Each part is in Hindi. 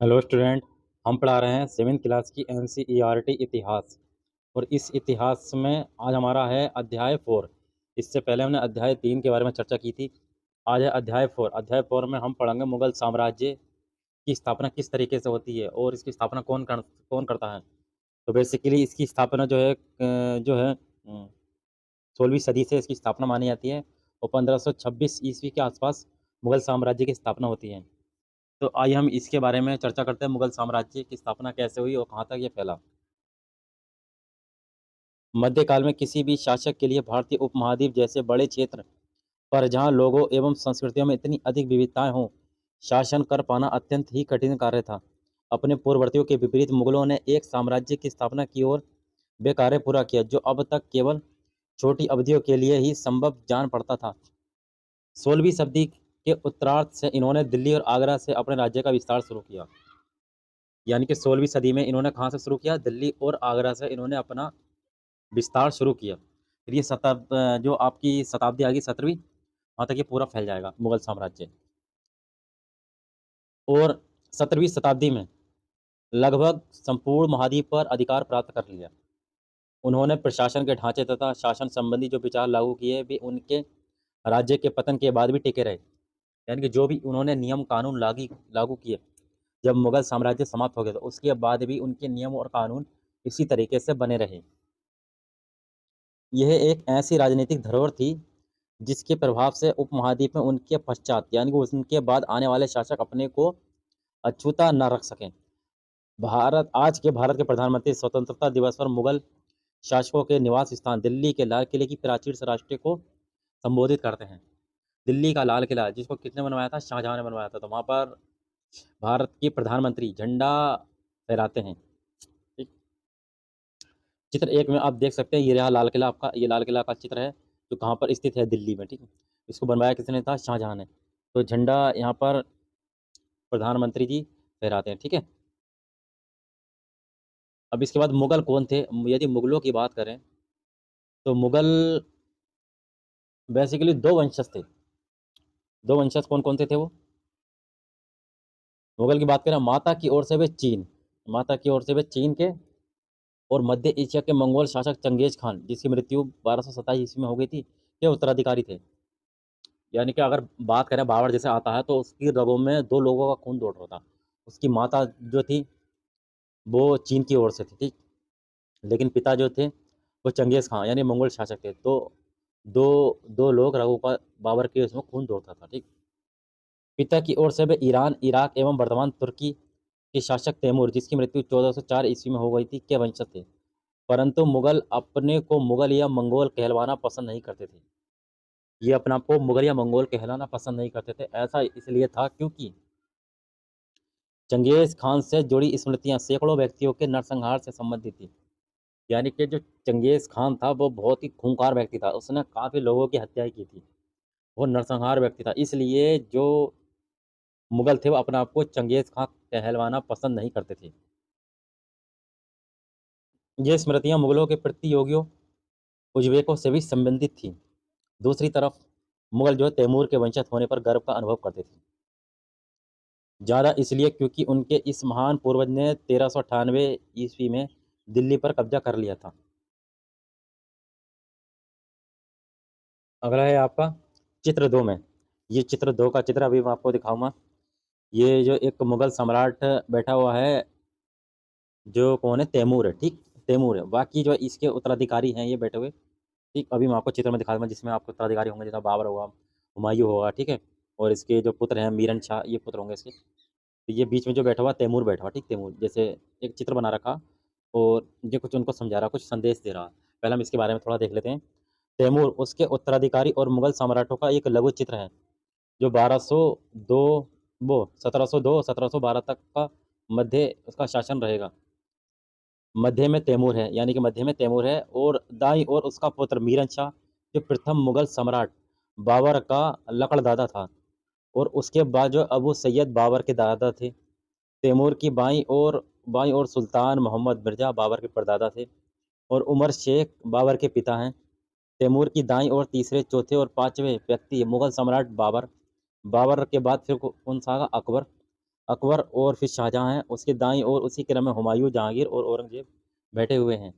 Hello student. हम पढ़ा रहे हैं सेवेंथ क्लास की एनसीईआरटी इतिहास। और इस इतिहास में आज हमारा है अध्याय 4। इससे पहले हमने अध्याय 3 के बारे में चर्चा की थी। आज है अध्याय 4। अध्याय 4 में हम पढ़ेंगे मुगल साम्राज्य की स्थापना किस तरीके से होती है और इसकी स्थापना कौन करता है। तो बेसिकली इसकी स्थापना जो है 16वीं सदी से इसकी स्थापना मानी जाती है और 1526 ईस्वी के आसपास मुगल साम्राज्य की स्थापना होती है। तो आइए हम इसके बारे में चर्चा करते हैं, मुगल साम्राज्य की स्थापना कैसे हुई और कहाँ तक ये फैला। मध्यकाल में किसी भी शासक के लिए भारतीय उपमहाद्वीप जैसे बड़े क्षेत्र पर जहाँ लोगों एवं संस्कृतियों में इतनी अधिक विविधताएं हों, शासन कर पाना अत्यंत ही कठिन कार्य था। अपने पूर्ववर्तियों के विपरीत मुगलों ने एक साम्राज्य की स्थापना की और वे कार्य पूरा किया जो अब तक केवल छोटी अवधियों के लिए ही संभव जान पड़ता था। 16वीं सदी के उत्तरार्ध से इन्होंने दिल्ली और आगरा से अपने राज्य का विस्तार शुरू किया। यानी कि 16वीं सदी में इन्होंने कहाँ से शुरू किया? दिल्ली और आगरा से इन्होंने अपना विस्तार शुरू किया। फिर ये जो आपकी शताब्दी आ गई 17वीं, वहाँ तक ये पूरा फैल जाएगा मुगल साम्राज्य। और 17वीं शताब्दी में लगभग संपूर्ण महाद्वीप पर अधिकार प्राप्त कर लिया। उन्होंने प्रशासन के ढांचे तथा शासन संबंधी जो विचार लागू किए भी उनके राज्य के पतन के बाद भी टिके रहे। यानी कि जो भी उन्होंने नियम कानून लागू किए जब मुगल साम्राज्य समाप्त हो गया तो उसके बाद भी उनके नियम और कानून इसी तरीके से बने रहे। यह एक ऐसी राजनीतिक धरोहर थी जिसके प्रभाव से उपमहाद्वीप में उनके पश्चात यानी कि उनके बाद आने वाले शासक अपने को अछूता न रख सकें। भारत के प्रधानमंत्री स्वतंत्रता दिवस पर मुगल शासकों के निवास स्थान दिल्ली के लाल किले की प्राचीर से राष्ट्र को संबोधित करते हैं। दिल्ली का लाल किला जिसको किसने बनवाया था? शाहजहां ने बनवाया था। तो वहाँ पर भारत के प्रधानमंत्री झंडा फहराते हैं। ठीक। चित्र 1 में आप देख सकते हैं ये रहा लाल किला आपका। ये लाल किला का चित्र है जो कहाँ पर स्थित है? दिल्ली में। ठीक है। इसको बनवाया किसने था? शाहजहां ने। तो झंडा यहाँ पर प्रधानमंत्री जी फहराते हैं। ठीक है। अब इसके बाद मुगल कौन थे? यदि मुगलों की बात करें तो मुगल बेसिकली दो वंशज थे। दो वंशज कौन कौन से थे वो? मुगल की बात करें माता की ओर से वे चीन, माता की ओर से वे चीन के और मध्य एशिया के मंगोल शासक चंगेज खान जिसकी मृत्यु 1227 ईस्वी में हो गई थी के उत्तराधिकारी थे। यानी कि अगर बात करें बाबर जैसे आता है तो उसकी रगों में दो लोगों का खून दौड़ रहा था। उसकी माता जो थी वो चीन की ओर से थी। ठीक। लेकिन पिता जो थे वो चंगेज खान यानी मंगोल शासक थे। तो दो दो लोग रगों का बाबर के उसमें खून दौड़ता था। ठीक। पिता की ओर से वे ईरान, इराक एवं वर्तमान तुर्की के शासक तैमूर जिसकी मृत्यु 1404 ईस्वी में हो गई थी के वंशज थे। परंतु मुगल अपने को मुगल या मंगोल कहलवाना पसंद नहीं करते थे। ये अपने आप को मुगल या मंगोल कहलाना पसंद नहीं करते थे। ऐसा इसलिए था क्योंकि चंगेज खान से जुड़ी स्मृतियां सैकड़ों व्यक्तियों के नरसंहार से संबंधित थी। यानी कि जो चंगेज खान था वो बहुत ही खूंखार व्यक्ति था। उसने काफ़ी लोगों की हत्या की थी। वो नरसंहार व्यक्ति था। इसलिए जो मुगल थे वो अपने आप को चंगेज खान कहलवाना पसंद नहीं करते थे। ये स्मृतियां मुगलों के प्रतियोगियों उज्बेकों से भी संबंधित थी। दूसरी तरफ मुगल जो है तैमूर के वंशज होने पर गर्व का अनुभव करते थे। ज़्यादा इसलिए क्योंकि उनके इस महान पूर्वज ने 1398 ईस्वी में दिल्ली पर कब्जा कर लिया था। अगला है आपका चित्र 2 में। ये चित्र 2 का चित्र अभी मैं आपको दिखाऊंगा। ये जो एक मुगल सम्राट बैठा हुआ है जो कौन है? तैमूर है। ठीक। तैमूर है। बाकी जो इसके उत्तराधिकारी हैं ये बैठे हुए। ठीक। अभी मैं आपको चित्र में दिखा दूंगा जिसमें आपको उत्तराधिकारी होंगे जैसा बाबर होगा, हुमायूं होगा। ठीक है। और इसके जो पुत्र हैं मीरन शाह ये पुत्र होंगे इसके। तो ये बीच में जो बैठा हुआ तैमूर बैठा हुआ। ठीक। तैमूर जैसे एक चित्र बना रखा और ये कुछ उनको समझा रहा, कुछ संदेश दे रहा। पहले हम इसके बारे में थोड़ा देख लेते हैं। तैमूर उसके उत्तराधिकारी और मुगल सम्राटों का एक लघु चित्र है जो 1202 वो 1702 1712 तक का मध्य उसका शासन रहेगा। मध्य में तैमूर है यानी कि मध्य में तैमूर है और दाईं ओर उसका पुत्र मीरन शाह जो प्रथम मुगल सम्राट बाबर का लकड़दादा था। और उसके बाद जो अबू सैयद बाबर के दादा थे। तैमूर की बाईं ओर सुल्तान मोहम्मद मिर्जा बाबर के परदादा थे और उमर शेख बाबर के पिता हैं। तैमूर की दाईं ओर तीसरे, चौथे और पांचवें व्यक्ति मुगल सम्राट बाबर। बाबर के बाद फिर कौन सा आगा? अकबर। अकबर और फिर शाहजहाँ हैं, उसके दाईं ओर उसी क्रम में हुमायूं, जहांगीर और औरंगजेब बैठे हुए हैं।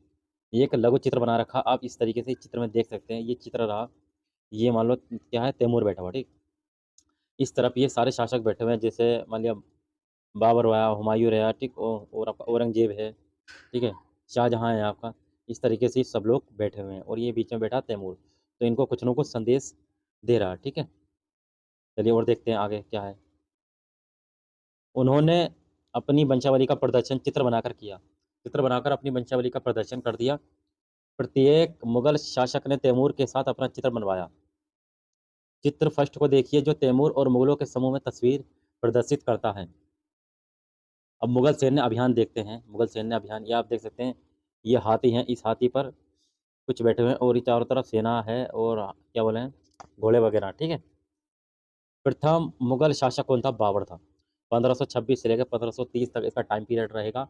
ये एक लघु चित्र बना रखा, आप इस तरीके से चित्र में देख सकते हैं। ये चित्र रहा, ये मान लो क्या है, तैमूर बैठा हुआ, ठीक। इस तरफ ये सारे शासक बैठे हुए हैं, जैसे मान लिया बाबर रहा, हुमायूं रहा, ठीक, और आपका औरंगजेब है, ठीक है, शाहजहाँ है आपका। इस तरीके से सब लोग बैठे हुए हैं और ये बीच में बैठा तैमूर, तो इनको कुछ न कुछ संदेश दे रहा है, ठीक है। चलिए और देखते हैं आगे क्या है। उन्होंने अपनी वंशावली का प्रदर्शन चित्र बनाकर किया, चित्र बनाकर अपनी वंशावली का प्रदर्शन कर दिया। प्रत्येक मुगल शासक ने तैमूर के साथ अपना चित्र बनवाया। चित्र फर्स्ट को देखिए, जो तैमूर और मुगलों के समूह में तस्वीर प्रदर्शित करता है। अब मुगल सैन्य अभियान देखते हैं। मुगल सैन्य अभियान, ये आप देख सकते हैं, ये हाथी हैं, इस हाथी पर कुछ बैठे हुए हैं और ये चारों तरफ सेना है और क्या बोले हैं, घोड़े वगैरह, ठीक है। प्रथम मुगल शासक कौन था? बाबर था। 1526 से लेकर 1530 तक इसका टाइम पीरियड रहेगा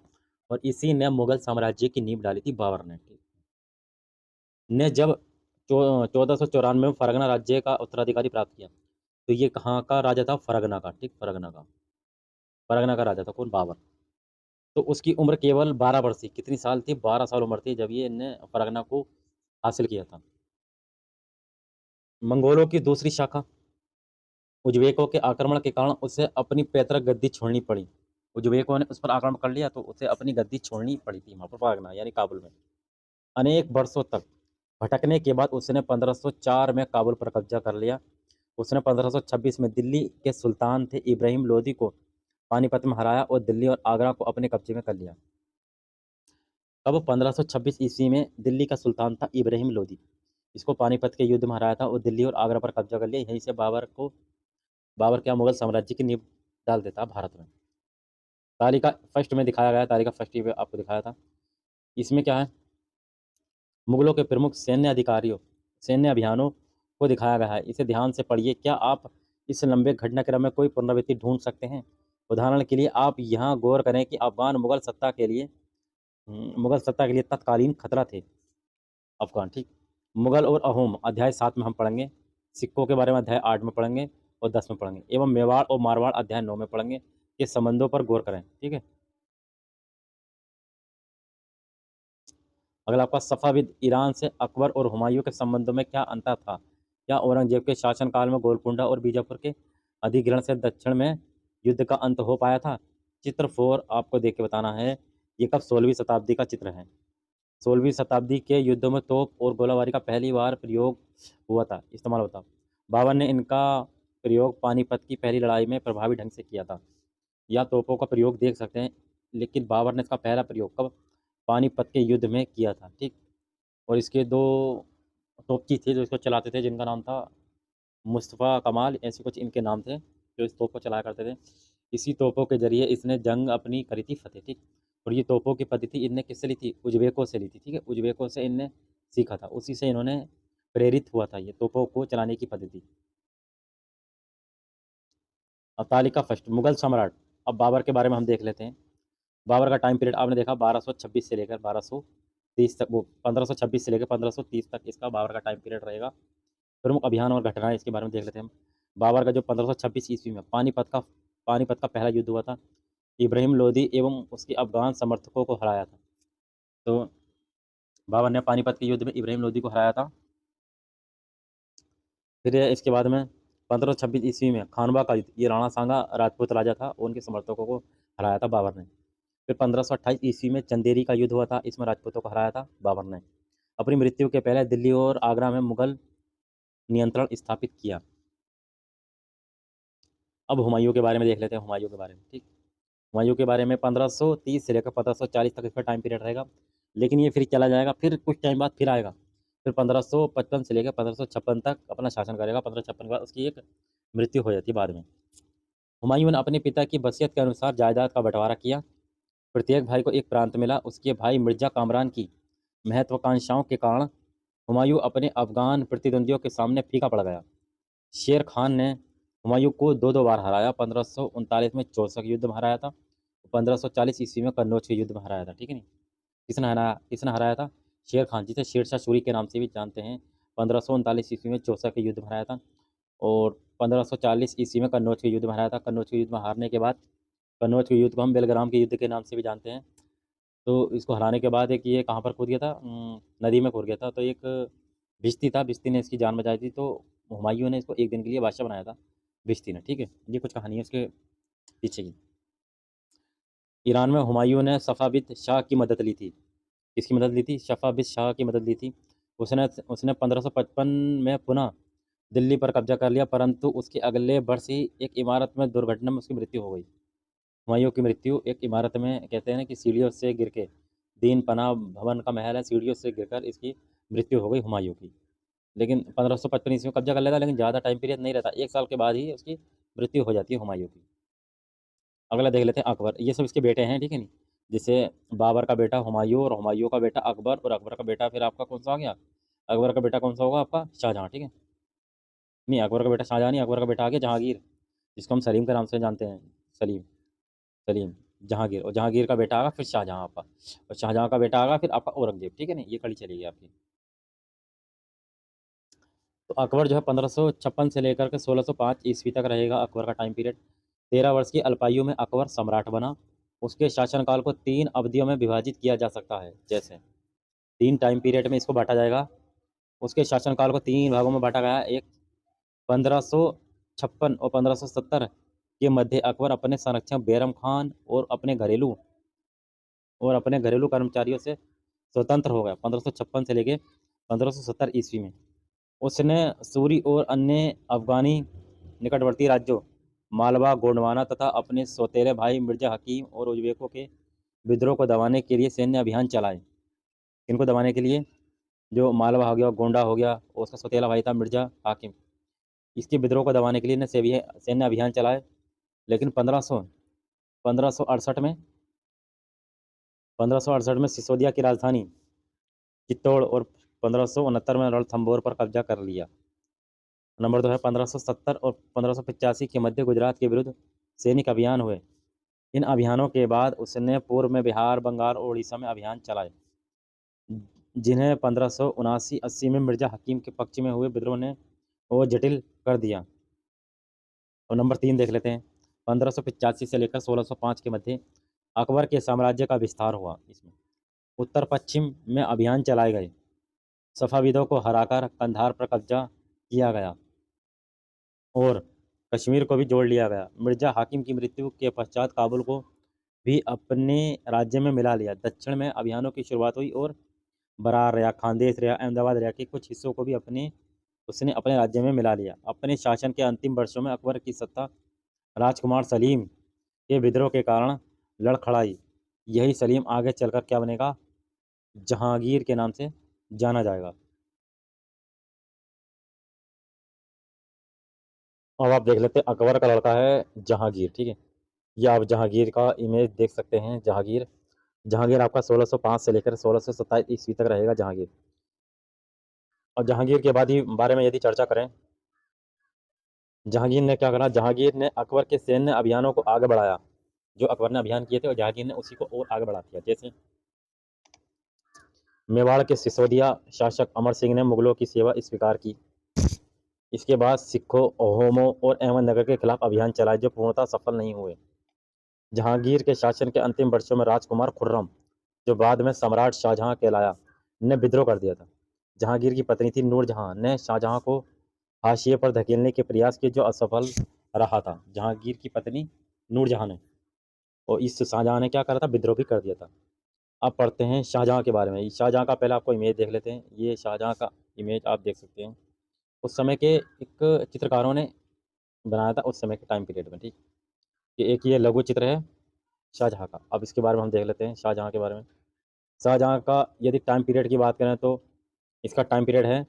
और इसी ने मुगल साम्राज्य की नींव डाली थी, बाबर ने, ठीक। ने जब 1494 में फरगना राज्य का उत्तराधिकारी प्राप्त किया, तो ये कहाँ का राजा था? फरगना का, ठीक, फरगना का राजा था कौन? बाबर। तो उसकी उम्र केवल 12 वर्ष थी। कितनी साल थी? 12 साल उम्र थी जब ये इनने फरगना को हासिल किया था। मंगोलों की दूसरी शाखा, उज्बेकों के आक्रमण के कारण उसे अपनी पैतृक गद्दी छोड़नी पड़ी। उज्बेकों ने उस पर आक्रमण कर लिया तो उसे अपनी गद्दी छोड़नी पड़ी थी वहाँ पर फरगना यानी काबुल में। अनेक वर्षों तक भटकने के बाद उसने 1504 में काबुल पर कब्जा कर लिया। उसने 1526 में दिल्ली के सुल्तान थे इब्राहिम लोदी को पानीपत में हराया और दिल्ली और आगरा को अपने कब्जे में कर लिया। कब? 1526 ईस्वी में दिल्ली का सुल्तान था इब्राहिम लोदी, इसको पानीपत के युद्ध में हराया था और दिल्ली और आगरा पर कब्जा कर लिया। यहीं से बाबर क्या मुगल साम्राज्य की नींव डाल देता भारत में। तालिका फर्स्ट में दिखाया गया, तालिका फर्स्ट ही आपको दिखाया था। इसमें क्या है, मुगलों के प्रमुख सैन्य अभियानों को दिखाया गया है। इसे ध्यान से पढ़िए। क्या आप इस लंबे घटनाक्रम में कोई पुनरावृत्ति ढूंढ सकते हैं? उदाहरण के लिए आप यहाँ गौर करें कि अफगान मुगल सत्ता के लिए तत्कालीन खतरा थे। अफगान, ठीक। मुगल और अहोम अध्याय 7 में हम पढ़ेंगे। सिक्कों के बारे में अध्याय 8 में पढ़ेंगे और 10 में पढ़ेंगे, एवं मेवाड़ और मारवाड़ अध्याय 9 में पढ़ेंगे। ये संबंधों पर गौर करें, ठीक है। अगला आपका सफ़ाविद, ईरान से अकबर और हुमायूं के संबंधों में क्या अंतर था? क्या औरंगजेब के शासनकाल में गोलकुंडा और बीजापुर के अधिग्रहण से दक्षिण में युद्ध का अंत हो पाया था? चित्र 4 आपको देख के बताना है। ये कब? 16वीं शताब्दी का चित्र है। 16वीं शताब्दी के युद्धों में तोप और गोलाबारी का पहली बार प्रयोग हुआ था, इस्तेमाल होता। बाबर ने इनका प्रयोग पानीपत की पहली लड़ाई में प्रभावी ढंग से किया था। या तोपों का प्रयोग देख सकते हैं, लेकिन बाबर ने इसका पहला प्रयोग कब? पानीपत के युद्ध में किया था, ठीक। और इसके दो तोपची थे जो इसको चलाते थे, जिनका नाम था मुस्तफ़ा कमाल, ऐसे कुछ इनके नाम थे जो इस तोप को चलाया करते थे। इसी तोपों के जरिए इसने जंग अपनी करी थी फतेह, ठीक। और ये तोपों की पद्धति इनने किससे ली थी? उज्बेकों से ली थी, ठीक है। उज्बेकों से इनने सीखा था, उसी से इन्होंने प्रेरित हुआ था ये तोपों को चलाने की पद्धति। अब तालिका फर्स्ट, मुगल सम्राट। अब बाबर के बारे में हम देख लेते हैं। बाबर का टाइम पीरियड आपने देखा 1226 से लेकर 1230 तक, वो 1526 से लेकर 1530 तक इसका बाबर का टाइम पीरियड रहेगा। प्रमुख अभियान और घटनाएं इसके बारे में देख लेते हैं हम। बाबर का जो 1526 ईस्वी में पानीपत का पहला युद्ध हुआ था, इब्राहिम लोदी एवं उसके अफगान समर्थकों को हराया था। तो बाबर ने पानीपत के युद्ध में इब्राहिम लोदी को हराया था। फिर इसके बाद में 1526 ईस्वी में खानवा का युद्ध, ये राणा सांगा राजपूत राजा था, उनके समर्थकों को हराया था बाबर ने। फिर 1528 ईस्वी में चंदेरी का युद्ध हुआ था, इसमें राजपूतों को हराया था बाबर ने। अपनी मृत्यु के पहले दिल्ली और आगरा में मुगल नियंत्रण स्थापित किया। अब हुमायूं के बारे में देख लेते हैं, हुमायूं के बारे में, ठीक। हुमायूं के बारे में 1530 से लेकर 1540 तक इसका टाइम पीरियड रहेगा, लेकिन ये फिर चला जाएगा, फिर कुछ टाइम बाद फिर आएगा। फिर 1555 से लेकर 1556 तक अपना शासन करेगा। 1556 के बाद उसकी एक मृत्यु हो जाती है बाद में। हुमायूं ने अपने पिता की वसीयत के अनुसार जायदाद का बंटवारा किया। प्रत्येक भाई को एक प्रांत मिला। उसके भाई मिर्जा कामरान की महत्वाकांक्षाओं के कारण हुमायूं अपने अफगान प्रतिद्वंदियों के सामने फीका पड़ गया। शेर खान ने हुमायूं को दो दो बार हराया। 1539 में चौसा के युद्ध में हराया था, 1540 ईस्वी में कन्नौज के युद्ध में हराया था, ठीक है नहीं। किसने हराया था? शेर खान, जिसे शेरशाह सूरी के नाम से भी जानते हैं। 1539 ईस्वी में चौसा के युद्ध में हराया था और 1540 ईस्वी में कन्नौज के युद्ध में हराया था। कन्नौज के युद्ध में हारने के बाद कन्नौज के युद्ध को हम बेलग्राम के युद्ध के नाम से भी जानते हैं। तो इसको हराने के बाद एक ये कहाँ पर कूद गया था, नदी में कूद गया था। तो एक भिश्ती था, भिश्ती ने इसकी जान बचाई थी, तो हुमायूं ने इसको एक दिन के लिए बादशाह बनाया था, भिश्ती ने। ठीक है, ये कुछ कहानी है उसके पीछे की। ईरान में हुमायूं ने सफ़ाविद शाह की मदद ली थी। किसकी मदद ली थी? सफ़ाविद शाह की मदद ली थी। उसने उसने 1555 में पुनः दिल्ली पर कब्जा कर लिया, परंतु उसके अगले वर्ष ही एक इमारत में दुर्घटना में उसकी मृत्यु हो गई। हुमायूं की मृत्यु एक इमारत में, कहते हैं ना कि सीढ़ियों से गिर के, दीन पनाह भवन का महल है, सीढ़ियों से गिरकर इसकी मृत्यु हो गई हुमायूं की। लेकिन 1555 ईस्वी में कब्जा कर लेता, लेकिन ज़्यादा टाइम पीरियड नहीं रहता, 1 साल के बाद ही उसकी मृत्यु हो जाती है हुमायूं की। अगला देख लेते हैं अकबर। ये सब इसके बेटे हैं, ठीक है नहीं। जैसे बाबर का बेटा हुमायूं, और हुमायूं का बेटा अकबर, और अकबर का बेटा फिर आपका कौन सा आ गया? अकबर का बेटा कौन सा होगा आपका? शाहजहाँ। ठीक है, नहीं, अकबर का बेटा शाहजहाँ नहीं, अकबर का बेटा आ गया जहांगीर, जिसको हम सलीम के नाम से जानते हैं। सलीम, सलीम, जहांगीर, और जहांगीर का बेटा आगा फिर शाहजहाँ आपका, और शाहजहाँ का बेटा आगा फिर आपका औरंगजेब। ठीक है नहीं, ये कड़ी चलेगी आपकी। तो अकबर जो है 1556 से लेकर के 1605 ईस्वी तक रहेगा अकबर का टाइम पीरियड। 13 वर्ष की अल्पायु में अकबर सम्राट बना। उसके शासनकाल को 3 अवधियों में विभाजित किया जा सकता है। जैसे 3 टाइम पीरियड में इसको बांटा जाएगा। उसके शासनकाल को 3 भागों में बांटा गया। एक, 1556 और 1570 के मध्य अकबर अपने संरक्षक बैरम खान और अपने घरेलू कर्मचारियों से स्वतंत्र हो गया। 1556 से लेके 1570 ईस्वी में उसने सूरी और अन्य अफगानी निकटवर्ती राज्यों मालवा, गोंडवाना तथा अपने सौतेले भाई मिर्जा हकीम और उज्बेकों के विद्रोह को दबाने के लिए सैन्य अभियान चलाए। इनको दबाने के लिए, जो मालवा हो गया, गोंडा हो गया, और उसका सौतेला भाई था मिर्जा हाकिम, इसके विद्रोह को दबाने के लिए इन्हें सैन्य अभियान चलाए। लेकिन 1568 में सिसोदिया की राजधानी चित्तौड़ और 1569 में रणथंभौर पर कब्जा कर लिया। नंबर 2 है 1570 और 1585 के मध्य गुजरात के विरुद्ध सैनिक अभियान हुए। इन अभियानों के बाद उसने पूर्व में बिहार, बंगाल और उड़ीसा में अभियान चलाए, जिन्हें 1579-80 में मिर्जा हकीम के पक्ष में हुए विद्रोह ने और जटिल कर दिया। और नंबर 3 देख लेते हैं। 1585 से लेकर 1605 के मध्य अकबर के साम्राज्य का विस्तार हुआ। इसमें उत्तर पश्चिम में अभियान चलाए गए, सफ़ाविदों को हराकर कंधार पर कब्जा किया गया और कश्मीर को भी जोड़ लिया गया। मिर्जा हाकिम की मृत्यु के पश्चात काबुल को भी अपने राज्य में मिला लिया। दक्षिण में अभियानों की शुरुआत हुई और बरार रहा, खानदेश रहा, अहमदाबाद रहा के कुछ हिस्सों को भी उसने अपने राज्य में मिला लिया। अपने शासन के अंतिम वर्षों में अकबर की सत्ता राजकुमार सलीम के विद्रोह के कारण लड़खड़ाई। यही सलीम आगे चलकर क्या बनेगा? जहांगीर के नाम से जाना जाएगा। अब आप देख लेते हैं अकबर का लड़का है जहांगीर। ठीक है, ये आप जहांगीर का इमेज देख सकते हैं। जहांगीर, जहांगीर आपका 1605 से लेकर 1627 ईस्वी तक रहेगा जहांगीर। और जहांगीर के बाद ही बारे में यदि चर्चा करें, जहांगीर ने क्या करा? जहांगीर ने अकबर के सैन्य अभियानों को आगे बढ़ाया। जो अकबर ने अभियान किए थे और जहांगीर ने उसी को और आगे बढ़ा दिया। जैसे मेवाड़ के सिसोदिया शासक अमर सिंह ने मुगलों की सेवा स्वीकार की। इसके बाद सिखों, अहोमों और अहमदनगर के खिलाफ अभियान चलाए, जो पूर्णतः सफल नहीं हुए। जहांगीर के शासन के अंतिम वर्षों में राजकुमार खुर्रम, जो बाद में सम्राट शाहजहां कहलाया, ने विद्रोह कर दिया था। जहांगीर की पत्नी थी नूरजहां ने शाहजहां को हाशिए पर धकेलने के प्रयास किए, जो असफल रहा था। जहांगीर की पत्नी नूरजहां ने, और इस शाहजहां ने क्या करा था? विद्रोह भी कर दिया था। अब पढ़ते हैं शाहजहां के बारे में। शाहजहां का पहले आपको इमेज देख लेते हैं। ये शाहजहां का इमेज आप देख सकते हैं। उस समय के एक चित्रकारों ने बनाया था, उस समय के टाइम पीरियड में। ठीक, एक ये लघु चित्र है शाहजहां का। अब इसके बारे में हम देख लेते हैं शाहजहां के बारे में। शाहजहां का यदि टाइम पीरियड की बात करें तो इसका टाइम पीरियड है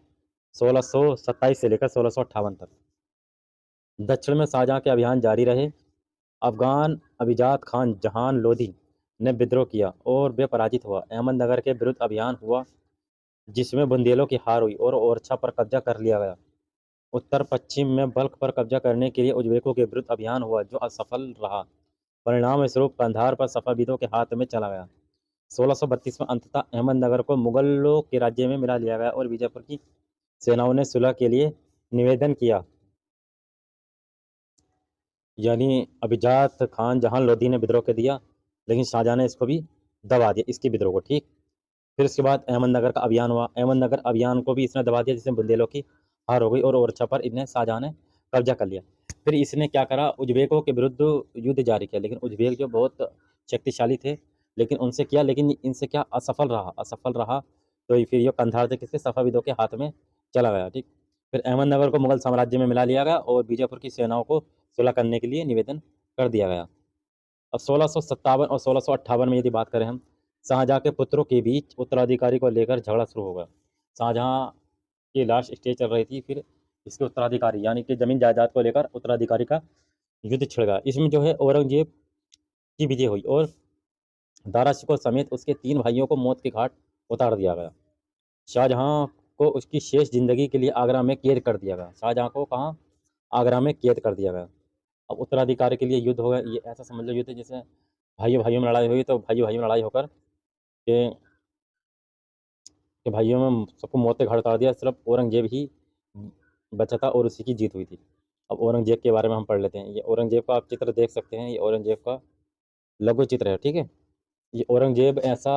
1627 से लेकर 1658 तक। दक्षिण में शाहजहां के अभियान जारी रहे। अफगान अभिजात खान जहान लोधी ने विद्रोह किया और वे पराजित हुआ। अहमदनगर के विरुद्ध अभियान हुआ, जिसमें बुंदेलों की हार हुई और ओरछा पर कब्जा कर लिया गया। उत्तर पश्चिम में बल्ख पर कब्जा करने के लिए उज्बेकों के विरुद्ध अभियान हुआ, जो असफल रहा। परिणाम स्वरूप कंधार पर सफाविदों के हाथ में चला गया। 1632 में अंततः अहमदनगर को मुगलों के राज्य में मिला लिया गया और बीजापुर की सेनाओं ने सुलह के लिए निवेदन किया। यानी अभिजात खान जहां लोधी ने विद्रोह कर दिया, लेकिन शाहजहां ने इसको भी दबा दिया, इसके विद्रोह को, ठीक। फिर उसके बाद अहमदनगर का अभियान हुआ, अहमदनगर अभियान को भी इसने दबा दिया, जिससे बुंदेलों की हार हो गई और ओरछा पर इन्हें शाहजहां ने कब्जा कर लिया। फिर इसने क्या करा, उज्बेकों के विरुद्ध युद्ध जारी किया, लेकिन उज्बेक जो बहुत शक्तिशाली थे, लेकिन उनसे किया, लेकिन इनसे क्या असफल रहा। तो फिर ये कंधार से किसके, सफाविदों के हाथ में चला गया, ठीक। फिर अहमदनगर को मुगल साम्राज्य में मिला लिया गया और बीजापुर की सेनाओं को सुलह करने के लिए निवेदन कर दिया गया। अब 1657 और 1658 में यदि बात करें हम, शाहजहां के पुत्रों के बीच उत्तराधिकारी को लेकर झगड़ा शुरू हो गया। शाहजहां की लास्ट स्टेज चल रही थी, फिर इसके उत्तराधिकारी यानी कि जमीन जायदाद को लेकर उत्तराधिकारी का युद्ध छिड़ गया। इसमें जो है औरंगजेब की विजय हुई और दारा शिकोह समेत उसके 3 भाइयों को मौत के घाट उतार दिया गया। शाहजहां को उसकी शेष जिंदगी के लिए आगरा में कैद कर दिया गया। शाहजहां को कहाँ, आगरा में कैद कर दिया गया। अब उत्तराधिकारी के लिए युद्ध हो गया, ये ऐसा समझ लो युद्ध जैसे भाइयों भाइयों में लड़ाई हुई, तो भाइयों भाइयों में लड़ाई होकर के भाइयों में सबको मौत के घाट उतार दिया, सिर्फ औरंगजेब ही बचा था और उसी की जीत हुई थी। अब औरंगजेब के बारे में हम पढ़ लेते हैं। ये औरंगजेब का आप चित्र देख सकते हैं, ये औरंगजेब का लघु चित्र है, ठीक है। ये औरंगजेब ऐसा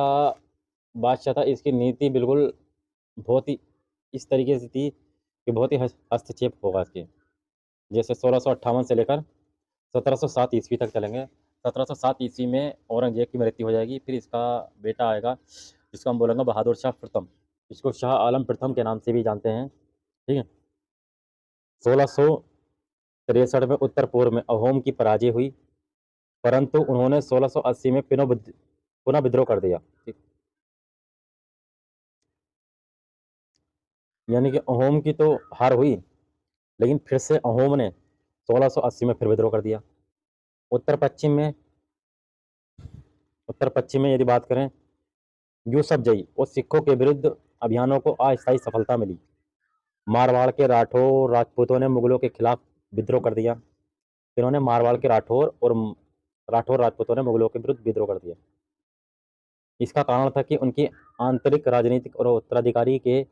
बादशाह था, इसकी नीति बिल्कुल बहुत ही इस तरीके से थी कि बहुत ही हस्तक्षेप होगा इसके। जैसे 1658 से लेकर 1707 ईस्वी तक चलेंगे। 1707 ईस्वी में औरंगजेब की मृत्यु हो जाएगी, फिर इसका बेटा आएगा जिसको हम बोलेंगे बहादुर शाह प्रथम, इसको शाह आलम प्रथम के नाम से भी जानते हैं, ठीक है। 1663 में उत्तर पूर्व में अहोम की पराजय हुई, परंतु उन्होंने 1680 में पुनः विद्रोह कर दिया, ठीक। यानी कि अहोम की तो हार हुई, लेकिन फिर से अहोम ने 1680 में फिर विद्रोह कर दिया। उत्तर पश्चिम में यदि बात करें, यूसुफजई और सिखों के विरुद्ध अभियानों को अस्थायी सफलता मिली। मारवाड़ के राठौर राजपूतों ने मुगलों के खिलाफ विद्रोह कर दिया। इन्होंने मारवाड़ के राठौर राजपूतों ने मुगलों के विरुद्ध विद्रोह कर दिया। इसका कारण था कि उनकी आंतरिक राजनीतिक और उत्तराधिकारी के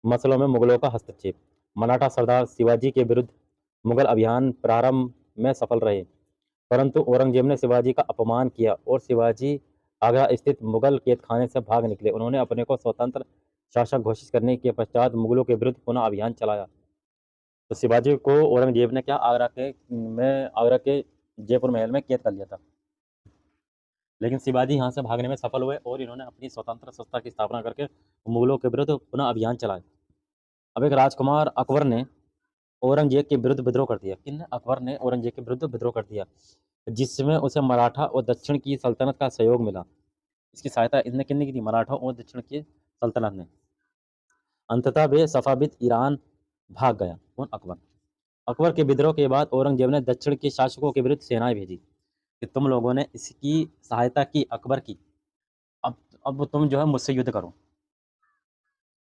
मसलों में मुगलों का हस्तक्षेप। मराठा सरदार शिवाजी के विरुद्ध मुगल अभियान प्रारंभ में सफल रहे, परंतु औरंगजेब ने शिवाजी का अपमान किया और शिवाजी आगरा स्थित मुगल कैदखाने से भाग निकले। उन्होंने अपने को स्वतंत्र शासक घोषित करने के पश्चात मुगलों के विरुद्ध पुनः अभियान चलाया। तो शिवाजी को औरंगजेब ने क्या, आगरा के जयपुर महल में कैद कर लिया था, लेकिन शिवाजी यहाँ से भागने में सफल हुए और इन्होंने अपनी स्वतंत्र संस्था की स्थापना करके मुगलों के विरुद्ध पुनः अभियान चलाया। अब एक राजकुमार अकबर ने औरंगजेब के विरुद्ध विद्रोह कर दिया। किन, अकबर ने औरंगजेब के विरुद्ध विद्रोह कर दिया, जिसमें उसे मराठा और दक्षिण की सल्तनत का सहयोग मिला। इसकी सहायता इसने किन्ने की थी, मराठा और दक्षिण की सल्तनत ने। अंततः वे सफाविद ईरान भाग गया। कौन, अकबर। अकबर के विद्रोह के बाद औरंगजेब ने दक्षिण के शासकों के विरुद्ध सेनाएं भेजी कि तुम लोगों ने इसकी सहायता की, अकबर की, अब तुम जो है मुझसे युद्ध करो।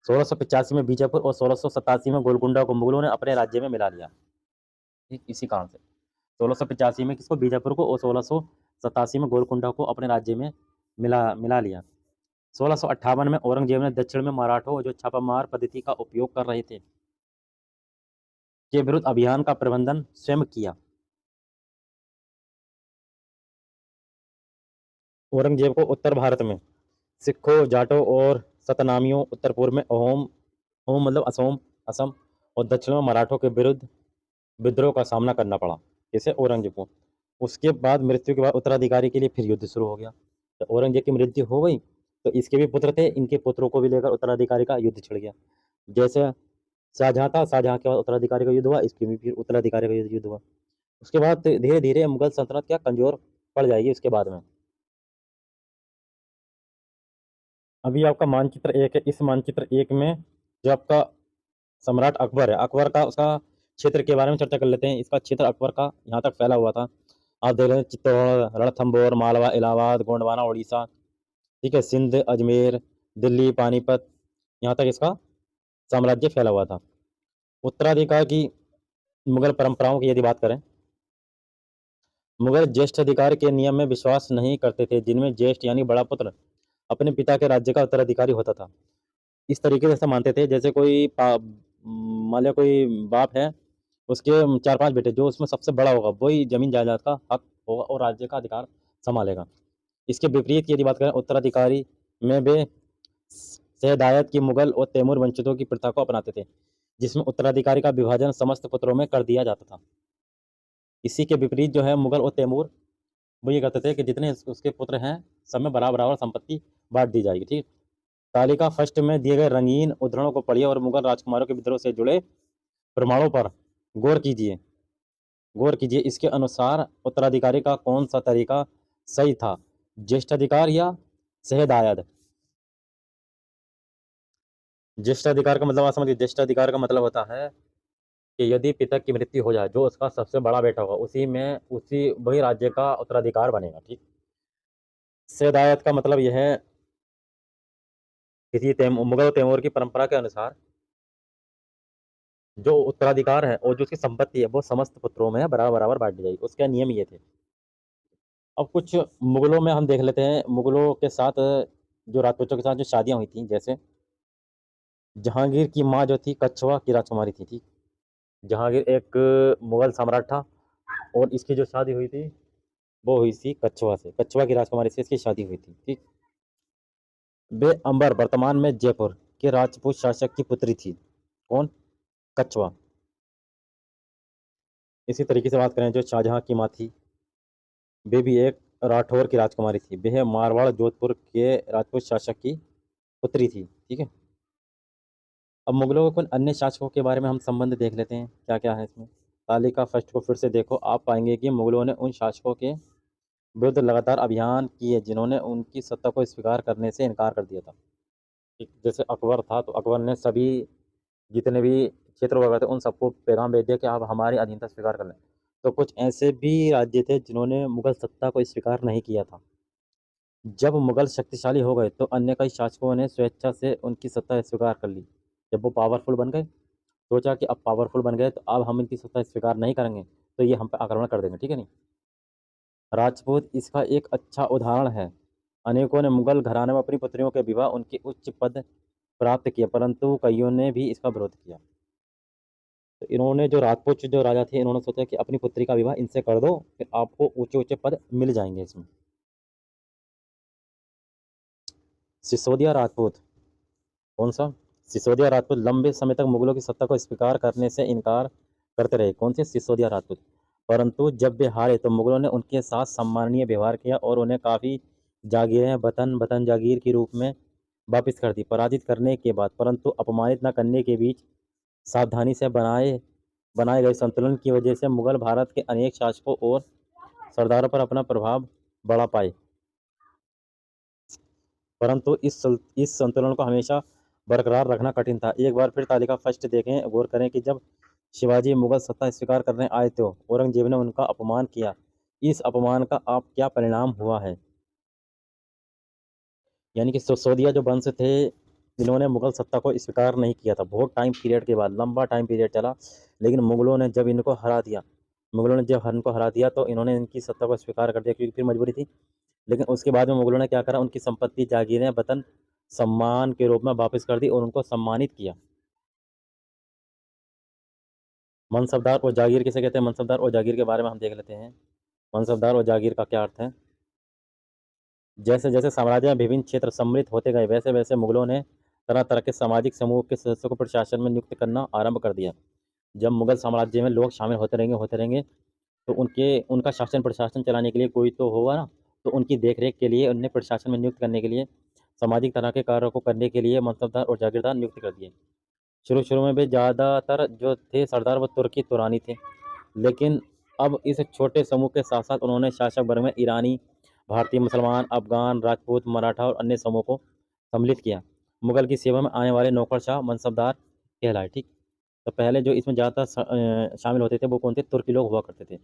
1685 में बीजापुर और 1687 में गोलकुंडा को मुगलों ने अपने राज्य में मिला लिया, ठीक। इसी कारण से 1685 में किसको, बीजापुर को, और 1687 में गोलकुंडा को अपने राज्य में मिला लिया। 1658 में औरंगजेब ने दक्षिण में मराठों जो छापामार पद्धति का उपयोग कर रहे थे के विरुद्ध अभियान का प्रबंधन स्वयं किया। औरंगजेब को उत्तर भारत में सिखों, जाटों और सतनामियों, उत्तर पूर्व में अहोम मतलब असम और दक्षिण में मराठों के विरुद्ध विद्रोह का सामना करना पड़ा, जैसे औरंगजेब को। उसके बाद मृत्यु के बाद उत्तराधिकारी के लिए फिर युद्ध शुरू हो गया। तो औरंगजेब की मृत्यु हो गई तो इसके भी पुत्र थे, इनके पुत्रों को भी लेकर उत्तराधिकारी का युद्ध छिड़ गया। जैसे शाहजहां था, शाहजहां के बाद उत्तराधिकारी का युद्ध हुआ, इसके भी फिर उत्तराधिकारी का युद्ध हुआ। उसके बाद धीरे धीरे मुगल सल्तनत क्या कमजोर पड़ जाएगी उसके बाद में। अभी आपका मानचित्र एक है, इस मानचित्र एक में जो आपका सम्राट अकबर है, अकबर का उसका क्षेत्र के बारे में चर्चा कर लेते हैं। इसका क्षेत्र अकबर का यहाँ तक फैला हुआ था। आप देख रहे हैं चित्तौड़, रणथंभौर, मालवा, इलाहाबाद, गोंडवाना, उड़ीसा, ठीक है, सिंध, अजमेर, दिल्ली, पानीपत, यहाँ तक इसका साम्राज्य फैला हुआ था। उत्तराधिकार की मुगल परंपराओं की यदि बात करें, मुगल ज्येष्ठ अधिकार के नियम में विश्वास नहीं करते थे, जिनमें ज्येष्ठ यानी बड़ा पुत्र अपने पिता के राज्य का उत्तराधिकारी होता था। इस तरीके से ऐसा मानते थे जैसे मान लिया कोई बाप है, उसके 4-5 बेटे, जो उसमें सबसे बड़ा होगा वही ज़मीन जायदाद का हक होगा और राज्य का अधिकार सँभालेगा। इसके विपरीत की यदि बात करें उत्तराधिकारी में वे सहदायत की मुगल और तैमूर वंशजों की प्रथा को अपनाते थे, जिसमें उत्तराधिकारी का विभाजन समस्त पुत्रों में कर दिया जाता था। इसी के विपरीत जो है मुगल और तैमूर वो ये कहते थे कि जितने उसके पुत्र हैं सब में बराबर संपत्ति बाँट दी जाएगी, ठीक। तालिका फर्स्ट में दिए गए रंगीन उद्धरणों को पढ़िए और मुगल राजकुमारों के विद्रोह से जुड़े प्रमाणों पर गौर कीजिए। इसके अनुसार उत्तराधिकारी का कौन सा तरीका सही था, ज्येष्ठाधिकार या सहदायद? ज्येष्ठाधिकार का मतलब आप समझिए, ज्येष्ठाधिकार का मतलब होता है कि यदि पिता की मृत्यु हो जाए, जो उसका सबसे बड़ा बेटा होगा उसी वही राज्य का उत्तराधिकार बनेगा, ठीक। सहदायत का मतलब यह है किसी मुगल तैमूर की परंपरा के अनुसार जो उत्तराधिकार है और जो उसकी संपत्ति है वो समस्त पुत्रों में बराबर बांट दी जाएगी। उसके नियम ये थे। अब कुछ मुगलों में हम देख लेते हैं, मुगलों के साथ जो राजपूतों के साथ जो शादियां हुई थी, जैसे जहांगीर की माँ जो थी कछवा की राजकुमारी थी, ठीक। जहांगीर एक मुगल सम्राट था और इसकी जो शादी हुई थी वो हुई थी कछवा से, कछवा की राजकुमारी से इसकी शादी हुई थी, ठीक। वे अंबर वर्तमान में जयपुर के राजपूत शासक की पुत्री थी। कौन? कछवा। इसी तरीके से बात करें जो शाहजहां की माँ थी, वे भी एक राठौर की राजकुमारी थी। वह मारवाड़ जोधपुर के राजपूत शासक की पुत्री थी, ठीक है। अब मुगलों के कुछ अन्य शासकों के बारे में हम संबंध देख लेते हैं, क्या क्या है इसमें। तालिका फर्स्ट को फिर से देखो, आप पाएंगे कि मुगलों ने उन शासकों के विरुद्ध लगातार अभियान किए जिन्होंने उनकी सत्ता को स्वीकार करने से इनकार कर दिया था, ठीक। जैसे अकबर था, तो अकबर ने सभी जितने भी क्षेत्र वगैरह थे उन सबको पैगाम भेज दिया कि आप हमारी अधीनता स्वीकार कर लें। तो कुछ ऐसे भी राज्य थे जिन्होंने मुगल सत्ता को स्वीकार नहीं किया था। जब मुगल शक्तिशाली हो गए तो अन्य कई शासकों ने स्वेच्छा से उनकी सत्ता स्वीकार कर ली। जब वो पावरफुल बन गए, सोचा कि अब पावरफुल बन गए तो अब हम इनकी सत्ता स्वीकार नहीं करेंगे, तो ये हम पे आक्रमण कर देंगे, ठीक है नहीं। राजपूत इसका एक अच्छा उदाहरण है। अनेकों ने मुगल घराने में अपनी पुत्रियों के विवाह उनके उच्च पद प्राप्त किए, परंतु कईयों ने भी इसका विरोध किया। तो इन्होंने जो राजपूत जो राजा थे, इन्होंने सोचा कि अपनी पुत्री का विवाह इनसे कर दो, फिर आपको ऊंचे ऊंचे पद मिल जाएंगे इसमें। सिसोदिया राजपूत, कौन सा? सिसोदिया राजपूत लंबे समय तक मुगलों की सत्ता को स्वीकार करने से इनकार करते रहे। कौन से? सिसोदिया राजपूत। परंतु जब वे हारे तो मुगलों ने उनके साथ सम्माननीय व्यवहार किया और उन्हें काफ़ी जागीरें वतन जागीर के रूप में वापस कर दी। पराजित करने के बाद परंतु अपमानित न करने के बीच सावधानी से बनाए गए संतुलन की वजह से मुगल भारत के अनेक शासकों और सरदारों पर अपना प्रभाव बढ़ा पाए। परंतु इस संतुलन को हमेशा बरकरार रखना कठिन था। एक बार फिर तालिका फर्स्ट देखें, गौर करें कि जब शिवाजी मुगल सत्ता स्वीकार करने आए तो औरंगजेब ने उनका अपमान किया। इस अपमान का आप क्या परिणाम हुआ है? यानी कि सिसोदिया जो वंश थे, जिन्होंने मुगल सत्ता को स्वीकार नहीं किया था, बहुत टाइम पीरियड के बाद, लंबा टाइम पीरियड चला, लेकिन मुगलों ने जब इनको हरा दिया तो इन्होंने इनकी सत्ता को स्वीकार कर दिया, क्योंकि फिर मजबूरी थी। लेकिन उसके बाद में मुगलों ने क्या करा, उनकी संपत्ति जागीरें वतन सम्मान के रूप में वापस कर दी और उनको सम्मानित किया। मनसबदार और जागीर किसे कहते हैं? मनसबदार और जागीर के बारे में हम देख लेते हैं। मनसबदार और जागीर का क्या अर्थ है? जैसे जैसे साम्राज्य में विभिन्न क्षेत्र सम्मिलित होते गए, वैसे वैसे मुगलों ने तरह तरह के सामाजिक समूह के सदस्यों को प्रशासन में नियुक्त करना आरंभ कर दिया। जब मुगल साम्राज्य में लोग शामिल होते रहेंगे तो उनका शासन प्रशासन चलाने के लिए कोई तो होगा ना, तो उनकी देखरेख के लिए उन्हें प्रशासन में नियुक्त करने के लिए सामाजिक तरह के कार्यों को करने के लिए मनसबदार और जागीरदार नियुक्त कर दिए। शुरू शुरू में वे ज़्यादातर जो थे सरदार व तुर्की तुरानी थे, लेकिन अब इस छोटे समूह के साथ साथ उन्होंने शासक वर्ग में ईरानी, भारतीय, मुसलमान, अफगान, राजपूत, मराठा और अन्य समूह को सम्मिलित किया। मुगल की सेवा में आने वाले नौकरशाह मनसबदार कहलाए, ठीक। तो पहले जो इसमें ज़्यादातर शामिल होते थे वो कौन थे? तुर्की लोग हुआ करते थे।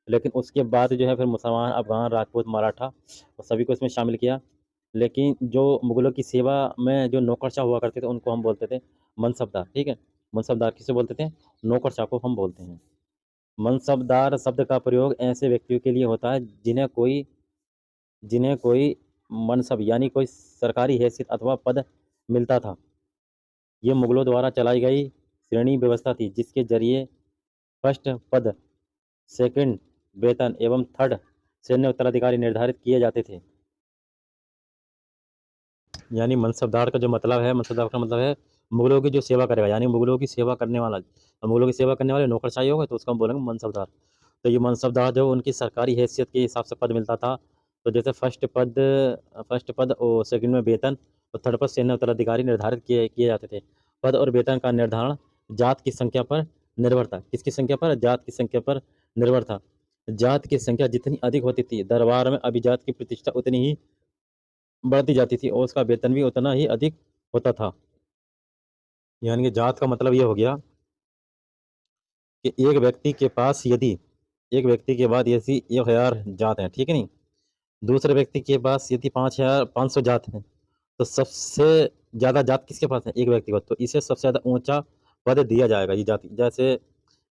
लेकिन उसके बाद जो है फिर मुसलमान, अफगान, राजपूत, मराठा और सभी को इसमें शामिल किया। लेकिन जो मुगलों की सेवा में जो नौकरशाह हुआ करते थे उनको हम बोलते थे मनसबदार, ठीक है। मनसबदार किसे बोलते थे? नौकरशाह को हम बोलते हैं। मनसबदार शब्द का प्रयोग ऐसे व्यक्तियों के लिए होता है जिन्हें कोई मनसब यानी कोई सरकारी हैसियत अथवा पद मिलता था। ये मुगलों द्वारा चलाई गई श्रेणी व्यवस्था थी, जिसके जरिए फर्स्ट पद, सेकंड वेतन एवं थर्ड सैन्य उत्तराधिकारी निर्धारित किए जाते थे। यानी मनसबदार का जो मतलब है, मनसबदार का मतलब है मुगलों की जो सेवा करेगा, यानी मुगलों की सेवा करने वाला। मुगलों की सेवा करने वाले नौकरशाही होगा तो उसको हम बोलेंगे मनसबदार। तो ये मनसबदार जो उनकी सरकारी हैसियत के हिसाब से पद मिलता था। तो जैसे फर्स्ट पद और सेकंड में वेतन और थर्ड पद सैन्य उत्तराधिकारी निर्धारित किए किए जाते थे। पद और वेतन का निर्धारण जात की संख्या पर निर्भर था। किसकी संख्या पर? जात की संख्या पर निर्भर था। जात की संख्या जितनी अधिक होती थी, दरबार में अभिजात की प्रतिष्ठा उतनी ही बढ़ती जाती थी और उसका वेतन भी उतना ही अधिक होता था। यानी कि जात का मतलब ये हो गया कि एक व्यक्ति के बाद यदि 1000 जात हैं, ठीक है नहीं, दूसरे व्यक्ति के पास यदि 5500 जात हैं, तो सबसे ज़्यादा जात किसके पास है? एक व्यक्ति को, तो इसे सबसे ज़्यादा ऊंचा पद दिया जाएगा। ये जाति जैसे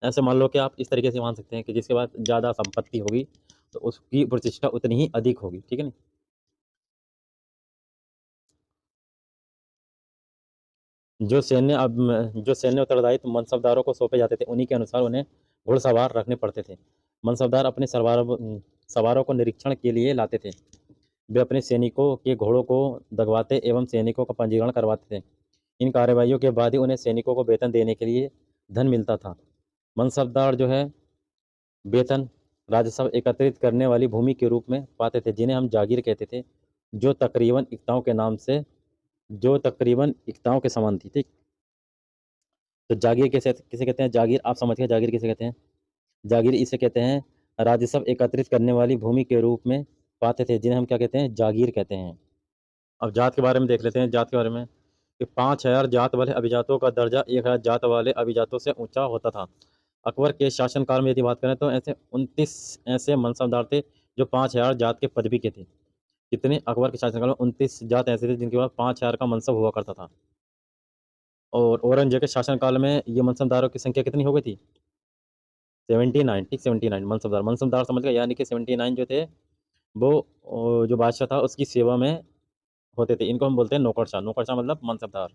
ऐसे मान लो कि आप इस तरीके से मान सकते हैं कि जिसके पास ज़्यादा संपत्ति होगी तो उसकी प्रतिष्ठा उतनी ही अधिक होगी, ठीक है नहीं। जो सैन्य उत्तरदायित्व मनसबदारों को सौंपे जाते थे, उन्हीं के अनुसार उन्हें घुड़सवार रखने पड़ते थे। मनसबदार अपने सवारों को निरीक्षण के लिए लाते थे। वे अपने सैनिकों के घोड़ों को दगवाते एवं सैनिकों का पंजीकरण करवाते थे। इन कार्यवाहियों के बाद ही उन्हें सैनिकों को वेतन देने के लिए धन मिलता था। मनसबदार जो है वेतन राजस्व एकत्रित करने वाली भूमि के रूप में पाते थे, जिन्हें हम जागीर कहते थे, जो तकरीबन इक्ताओं के नाम से जो तकरीबन इक्ताओं के समान थी, ठीक। तो जागीर किसे कहते हैं? जागीर आप समझ गए, जागीर किसे कहते हैं? जागीर इसे कहते हैं राजस्व एकत्रित करने वाली भूमि के रूप में पाते थे, जिन्हें हम क्या कहते हैं? जागीर कहते हैं। अब जात के बारे में देख लेते हैं। जात के बारे में कि 5000 जात वाले अभिजातों का दर्जा 1000 जात वाले अभिजातों से ऊंचा होता था। अकबर के शासनकाल में यदि बात करें तो ऐसे 29 ऐसे मनसबदार थे जो 5000 जात के पदवी के थे। कितने? अकबर के शासनकाल में 29 जात ऐसे थे जिनके पास 5000 का मनसब हुआ करता था। और औरंगजेब के शासनकाल में ये मनसबदारों की संख्या कितनी हो गई थी? 79, ठीक, 79 मनसबदार। मनसबदार समझ गए, यानी कि 79 जो थे वो जो बादशाह था उसकी सेवा में होते थे। इनको हम बोलते हैं नौकरशाह। नौकरशाह मतलब मनसबदार।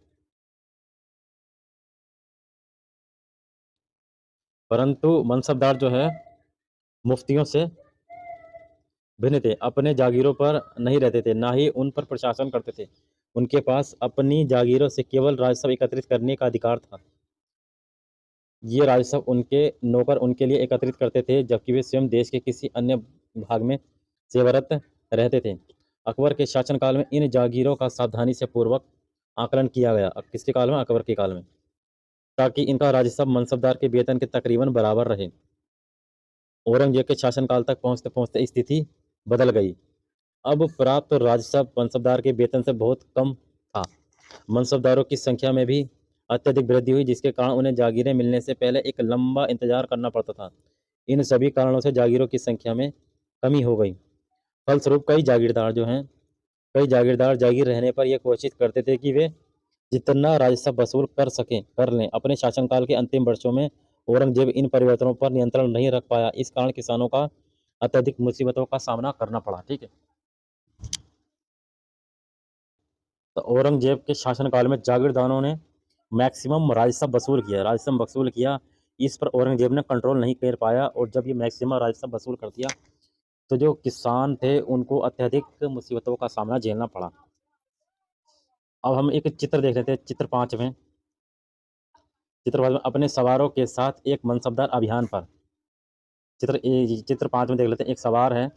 परंतु मनसबदार जो है मुफ्तियों से भिन्न थे। अपने जागीरों पर नहीं रहते थे, ना ही उन पर प्रशासन करते थे। उनके पास अपनी जागीरों से केवल राजस्व एकत्रित करने का अधिकार था। ये राजस्व उनके नौकर उनके लिए एकत्रित करते थे, जबकि वे स्वयं देश के किसी अन्य भाग में सेवारत रहते थे। अकबर के शासनकाल में इन जागीरों का सावधानी से पूर्वक आकलन किया गया। अब किसके काल में? अकबर के काल में, ताकि इनका राजस्व मनसबदार के वेतन के तकरीबन बराबर रहे। औरंगजेब के शासनकाल तक पहुंचते पहुंचते स्थिति बदल गई। अब प्राप्त राजस्व मनसबदार के वेतन से बहुत कम था। मनसबदारों की संख्या में भी अत्यधिक वृद्धि हुई, जिसके कारण उन्हें जागीरें मिलने से पहले एक लंबा इंतजार करना पड़ता था। इन सभी कारणों से जागीरों की संख्या में कमी हो गई। फलस्वरूप कई जागीरदार जागीर रहने पर यह कोशिश करते थे कि वे जितना राजस्व वसूल कर लें। अपने शासनकाल के अंतिम वर्षों में औरंगजेब इन परिवर्तनों पर नियंत्रण नहीं रख पाया। इस कारण किसानों का अत्यधिक मुसीबतों का सामना करना पड़ा, ठीक है। तो औरंगजेब के शासनकाल में जागीरदारों ने मैक्सिमम राजस्व वसूल किया। इस पर औरंगजेब ने कंट्रोल नहीं कर पाया, और जब ये मैक्सिमम राजस्व वसूल कर दिया तो जो किसान थे उनको अत्यधिक मुसीबतों का सामना झेलना पड़ा। अब हम एक चित्र देख लेते हैं। चित्र 5 में अपने सवारों के साथ एक मनसबदार अभियान पर। चित्र 5 में देख लेते हैं। एक सवार है,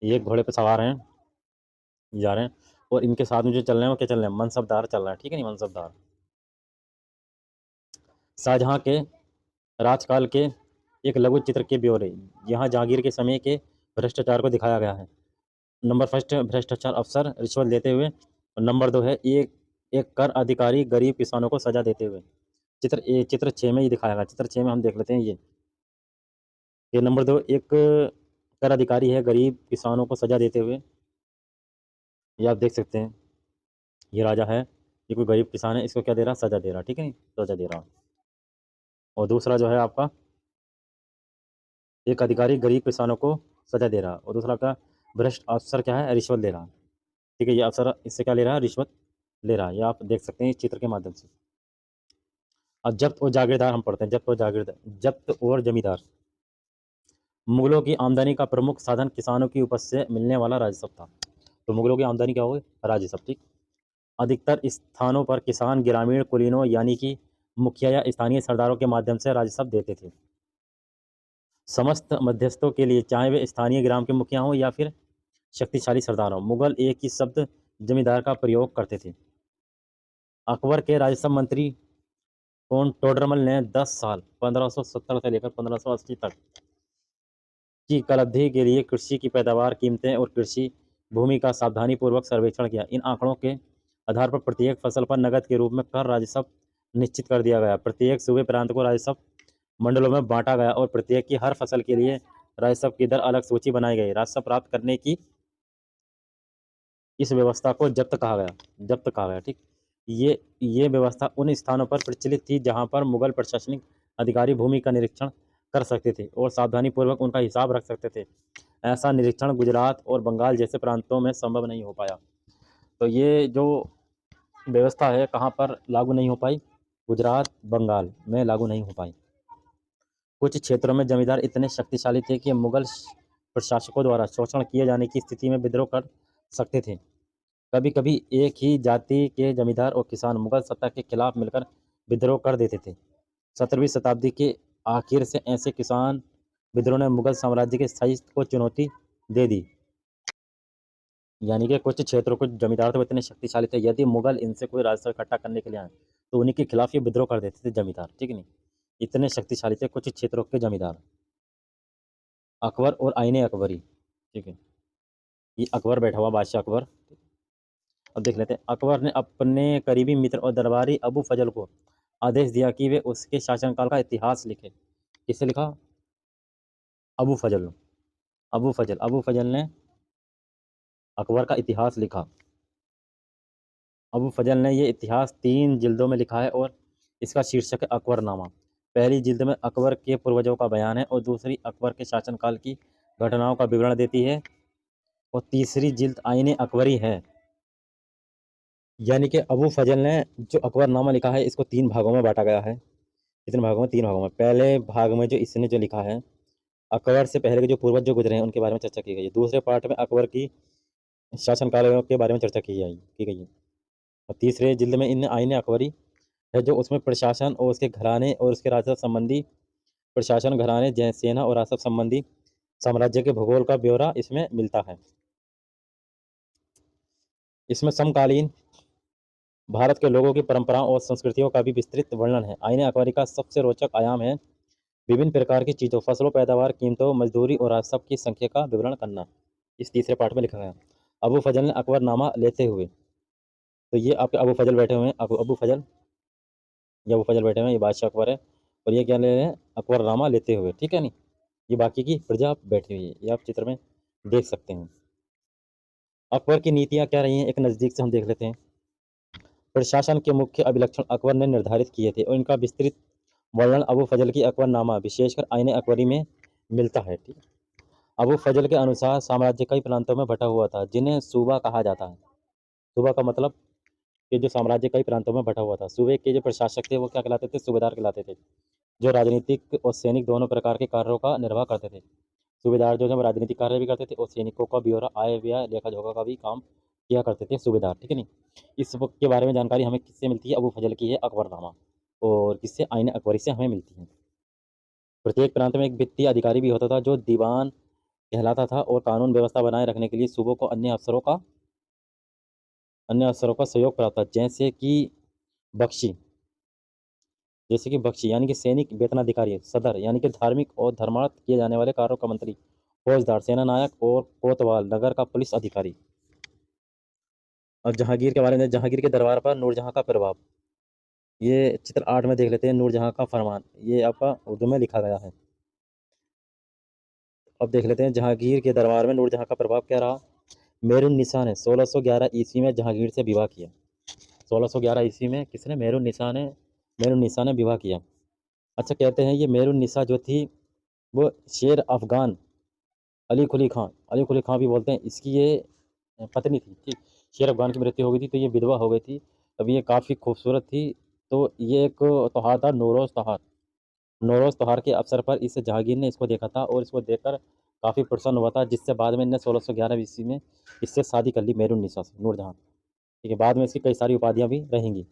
ये एक घोड़े पर सवार हैं, जा रहे हैं, और इनके साथ में जो चल रहे हैं वो क्या चल रहे हैं? मनसबदार चल रहे हैं, ठीक है नहीं, मनसबदार। शाहजहां के राजकाल के एक लघु चित्र के ब्यौरे। यहाँ जहांगीर के समय के भ्रष्टाचार को दिखाया गया है। नंबर फर्स्ट, भ्रष्टाचार अफसर रिश्वत लेते हुए, और नंबर 2 है एक एक कर अधिकारी गरीब किसानों को सजा देते हुए। चित्र 6 में ये दिखाया गया। चित्र 6 में हम देख लेते हैं। ये नंबर 2 एक कर अधिकारी है गरीब किसानों को सजा देते हुए। ये आप देख सकते हैं। ये राजा है, ये कोई गरीब किसान है, इसको क्या दे रहा? सजा दे रहा, ठीक है नहीं, सजा दे रहा। और दूसरा जो है आपका, एक अधिकारी गरीब किसानों को सजा दे रहा, और दूसरा का भ्रष्ट अफसर क्या है? रिश्वत ले रहा, ठीक है। ये अफसर इससे क्या ले रहा है? रिश्वत ले रहा है। ये आप देख सकते हैं इस चित्र के माध्यम से। अब जब्त और जागीरदार हम पढ़ते हैं, जब्त और जागीरदार। जब्त और जमींदार। मुगलों की आमदनी का प्रमुख साधन किसानों की उपज से मिलने वाला राजस्व था। तो मुगलों की आमदनी क्या होगी? राजस्व। ठीक। अधिकतर स्थानों पर किसान ग्रामीण कुलीनों यानी कि मुखिया या स्थानीय सरदारों के माध्यम से राजस्व देते थे। समस्त मध्यस्थों के लिए, चाहे वे स्थानीय ग्राम के मुखिया हों या फिर शक्तिशाली सरदार हों, मुगल एक ही शब्द जमींदार का प्रयोग करते थे। अकबर के राजस्व मंत्री कौन? टोडरमल ने 10 साल 1570 से लेकर 1580 तक की कालावधि के लिए कृषि की पैदावार, कीमतें और कृषि भूमि का सावधानीपूर्वक सर्वेक्षण किया। इन आंकड़ों के आधार पर प्रत्येक फसल पर नकद के रूप में कर राजस्व निश्चित कर दिया गया। प्रत्येक सूबे प्रांत को राजस्व मंडलों में बांटा गया और प्रत्येक की हर फसल के लिए राजस्व की दर अलग सूची बनाई गई। राजस्व प्राप्त करने की इस व्यवस्था को जब्त कहा गया। जब्त कहा गया। ठीक। ये व्यवस्था उन स्थानों पर प्रचलित थी जहां पर मुगल प्रशासनिक अधिकारी भूमि का निरीक्षण कर सकते थे और सावधानीपूर्वक उनका हिसाब रख सकते थे। ऐसा निरीक्षण गुजरात और बंगाल जैसे प्रांतों में संभव नहीं हो पाया। तो ये जो व्यवस्था है कहाँ पर लागू नहीं हो पाई? गुजरात, बंगाल में लागू नहीं हो पाई। कुछ क्षेत्रों में जमींदार इतने शक्तिशाली थे कि मुगल प्रशासकों द्वारा शोषण किए जाने की स्थिति में विद्रोह कर सकते थे। कभी कभी एक ही जाति के जमींदार और किसान मुगल सत्ता के खिलाफ मिलकर विद्रोह कर देते थे। 17वीं शताब्दी के आखिर से ऐसे किसान विद्रोह ने मुगल साम्राज्य के स्थायित्व को चुनौती दे दी। यानी कि कुछ क्षेत्रों को जमींदार तो इतने शक्तिशाली थे, यदि मुगल इनसे कोई राजस्व इकट्ठा करने के लिए आए तो उन्हीं के खिलाफ ये विद्रोह कर देते थे जमींदार। ठीक है नहीं, इतने शक्तिशाली थे कुछ क्षेत्रों के जमींदार। अकबर और आईने अकबरी। ठीक है, ये अकबर बैठा हुआ, बादशाह अकबर। अब देख लेते हैं। अकबर ने अपने करीबी मित्र और दरबारी अबू फजल को आदेश दिया कि वे उसके शासनकाल का इतिहास लिखे। किससे लिखा? अबू फजल। अबू फजल ने अकबर का इतिहास लिखा। अबू फजल ने ये इतिहास 3 जिल्दों में लिखा है और इसका शीर्षक है अकबरनामा। पहली जिल्द में अकबर के पूर्वजों का बयान है और दूसरी अकबर के शासनकाल की घटनाओं का विवरण देती है और तीसरी जिल्द आईने अकबरी है। यानी कि अबू फजल ने जो अकबरनामा लिखा है इसको 3 भागों में बांटा गया है। कितने भागों में? 3 भागों में। पहले भाग में जो इसने जो लिखा है, अकबर से पहले के जो पूर्वज जो गुजरे हैं उनके बारे में चर्चा की गई है। दूसरे पार्ट में अकबर की शासनकाल के बारे में चर्चा की गई है। और तीसरे जिल्द में इन आईने अकबरी है जो उसमें प्रशासन और उसके घराने और उसके राजस्व संबंधी, प्रशासन, घराने, जय सेना और राजस्व संबंधी साम्राज्य के भूगोल का ब्यौरा इसमें मिलता है। इसमें समकालीन भारत के लोगों की परंपराओं और संस्कृतियों का भी विस्तृत वर्णन है। आईने अकबरी का सबसे रोचक आयाम है विभिन्न प्रकार की चीज़ों, फसलों, पैदावार, कीमतों, मजदूरी और राजस्व की संख्या का विवरण करना। इस तीसरे पार्ट में लिखा गया। अबू फजल ने अकबरनामा लेते हुए, तो ये आपके अबू फजल बैठे हुए हैं, अबू फजल बैठे हुए हैं, ये बादशाह अकबर है और ये क्या ले रहे हैं? अकबरनामा लेते हुए। ठीक है नहीं, ये बाकी की प्रजा बैठी हुई है, ये आप चित्र में देख सकते हैं। अकबर की नीतियाँ क्या रही हैं एक नज़दीक से हम देख लेते हैं। प्रशासन के मुख्य अभिलक्षण अकबर ने निर्धारित किए थे और इनका विस्तृत वर्णन अबू फजल की अकबरनामा विशेषकर आईने अकबरी में मिलता है। ठीक है। अबू फजल के अनुसार साम्राज्य कई प्रांतों में बटा हुआ था जिन्हें सूबा कहा जाता है। सूबा का मतलब कि जो साम्राज्य कई प्रांतों में बटा हुआ था। सूबे के जो प्रशासक थे वो क्या कहलाते थे? सूबेदार कहलाते थे, जो राजनीतिक और सैनिक दोनों प्रकार के कार्यों का निर्वाह करते थे। सूबेदार जो है वो राजनीतिक कार्य भी करते थे और सैनिकों का ब्यौरा, आय व्यय, लेखा जोखा का भी काम किया करते थे सूबेदार। ठीक है नहीं, इस वक्त के बारे में जानकारी हमें किससे मिलती है? अबू फजल की है अकबरनामा, और किससे? आईने अकबरी से हमें मिलती है। प्रत्येक प्रांत में एक वित्तीय अधिकारी भी होता था जो दीवान कहलाता था और कानून व्यवस्था बनाए रखने के लिए सूबों को अन्य अफसरों का सहयोग प्राप्त था, बख्शी बख्शी यानी कि सैनिक वेतनाधिकारी, सदर यानी कि धार्मिक और धर्मार्थ किए जाने वाले कार्यों का मंत्री, फौजदार, सेना नायक और कोतवाल नगर का पुलिस अधिकारी। और जहांगीर के बारे में, जहांगीर के दरबार पर नूरजहां का प्रभाव, ये चित्र 8 में देख लेते हैं। नूरजहां का फरमान, ये आपका उर्दू में लिखा गया है। अब देख लेते हैं जहांगीर के दरबार में नूरजहां का प्रभाव क्या रहा। मेहरुन्निसा ने 1611 ईस्वी में जहांगीर से विवाह किया। 1611 ईस्वी में किसने? मेहरुन्निसा ने विवाह किया। अच्छा, कहते हैं ये मेहरुन्निसा जो थी वो शेर अफगान अली कुली खां भी बोलते हैं, इसकी ये पत्नी थी। ठीक, शेर अफगान की मृत्यु हो गई थी तो ये विधवा हो गई थी। अब ये काफ़ी खूबसूरत थी तो ये एक त्योहार था नौरोज़ त्योहार। नौरोज़ त्योहार के अवसर पर इस जहांगीर ने इसको देखा था और इसको देखकर काफ़ी प्रसन्न हुआ था, जिससे बाद में इन्हें 1611 ईस्वी में इससे शादी कर ली मेहरुन्निसा से, नूरजहाँ। ठीक है, बाद में इसकी कई सारी उपाधियाँ भी रहेंगी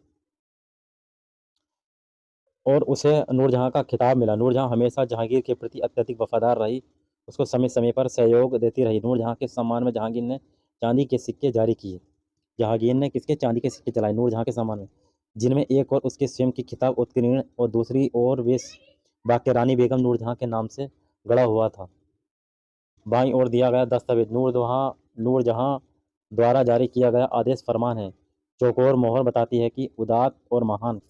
और उसे नूरजहाँ का खिताब मिला। नूरजहाँ हमेशा जहांगीर के प्रति अत्यधिक वफ़ादार रही, उसको समय-समय पर सहयोग देती रही। नूरजहाँ के सम्मान में जहांगीर ने चांदी के सिक्के जारी किए। जहांगीर ने किसके? चांदी के सिक्के चलाए नूरजहाँ के सम्मान में, जिनमें एक ओर उसके स्वयं की खिताब उत्कीर्ण और दूसरी ओर वे वाक़या रानी बेगम नूरजहाँ के नाम से गढ़ा हुआ था। बाईं ओर दिया गया दस्तावेज नूरजहाँ द्वारा जारी किया गया आदेश फरमान है। चौकोर मोहर बताती है कि उदात्त और महान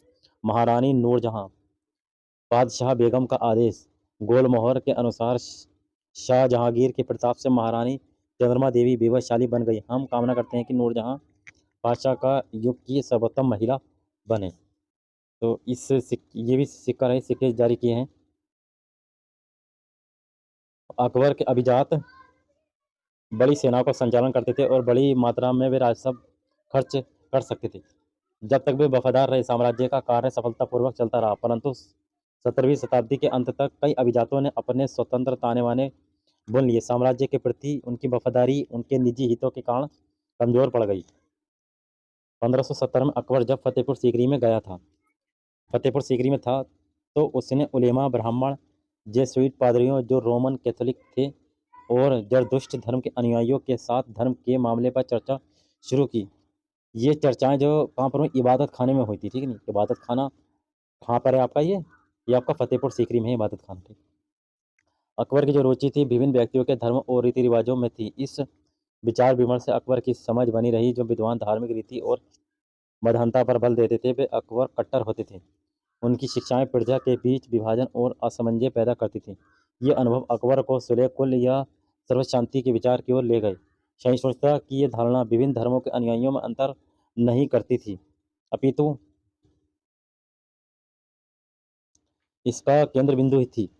महारानी नूरजहाँ, बादशाह बेगम का आदेश। गोल मोहर के अनुसार शाह जहांगीर के प्रताप से महारानी चंद्रमा देवी विवशशाली बन गई। हम कामना करते हैं कि नूरजहाँ बादशाह का युग की सर्वोत्तम महिला बने। तो ये भी सिक्का रहे, सिक्के जारी किए हैं। अकबर के अभिजात बड़ी सेनाओं का संचालन करते थे और बड़ी मात्रा में वे राजस्व खर्च कर सकते थे। जब तक वे वफादार रहे, साम्राज्य का कार्य सफलतापूर्वक चलता रहा, परंतु 17वीं शताब्दी के अंत तक कई अभिजातों ने अपने स्वतंत्र ताने-बाने बुन लिए। साम्राज्य के प्रति उनकी वफादारी उनके निजी हितों के कारण कमजोर पड़ गई। 1570 में अकबर जब फतेहपुर सीकरी में गया था, फतेहपुर सीकरी में था, तो उसने उलेमा, ब्राह्मण, जेसुइट पादरियों जो रोमन कैथोलिक थे और जरदुश्त धर्म के अनुयायियों के साथ धर्म के मामले पर चर्चा शुरू की। ये चर्चाएं जो कहाँ पर हुई? इबादत खाने में हुई थी, ठीक है नहीं? इबादत खाना कहाँ पर है आपका? ये आपका फतेहपुर सीकरी में है इबादत खाना, ठीक। अकबर की जो रुचि थी विभिन्न व्यक्तियों के धर्म और रीति रिवाजों में थी। इस विचार विमर्श से अकबर की समझ बनी रही। जो विद्वान धार्मिक रीति और मधानता पर बल देते थे, वे अकबर कट्टर होते थे। उनकी शिक्षाएं प्रजा के बीच विभाजन और असमंजस पैदा करती थीं। ये अनुभव अकबर को सुलह कुल या सर्वशांति के विचार की ओर ले गए। सहिष्णुता की ये धारणा विभिन्न धर्मों के अनुयायियों में अंतर नहीं करती थी, अपितु इसका केंद्र बिंदु ही थी।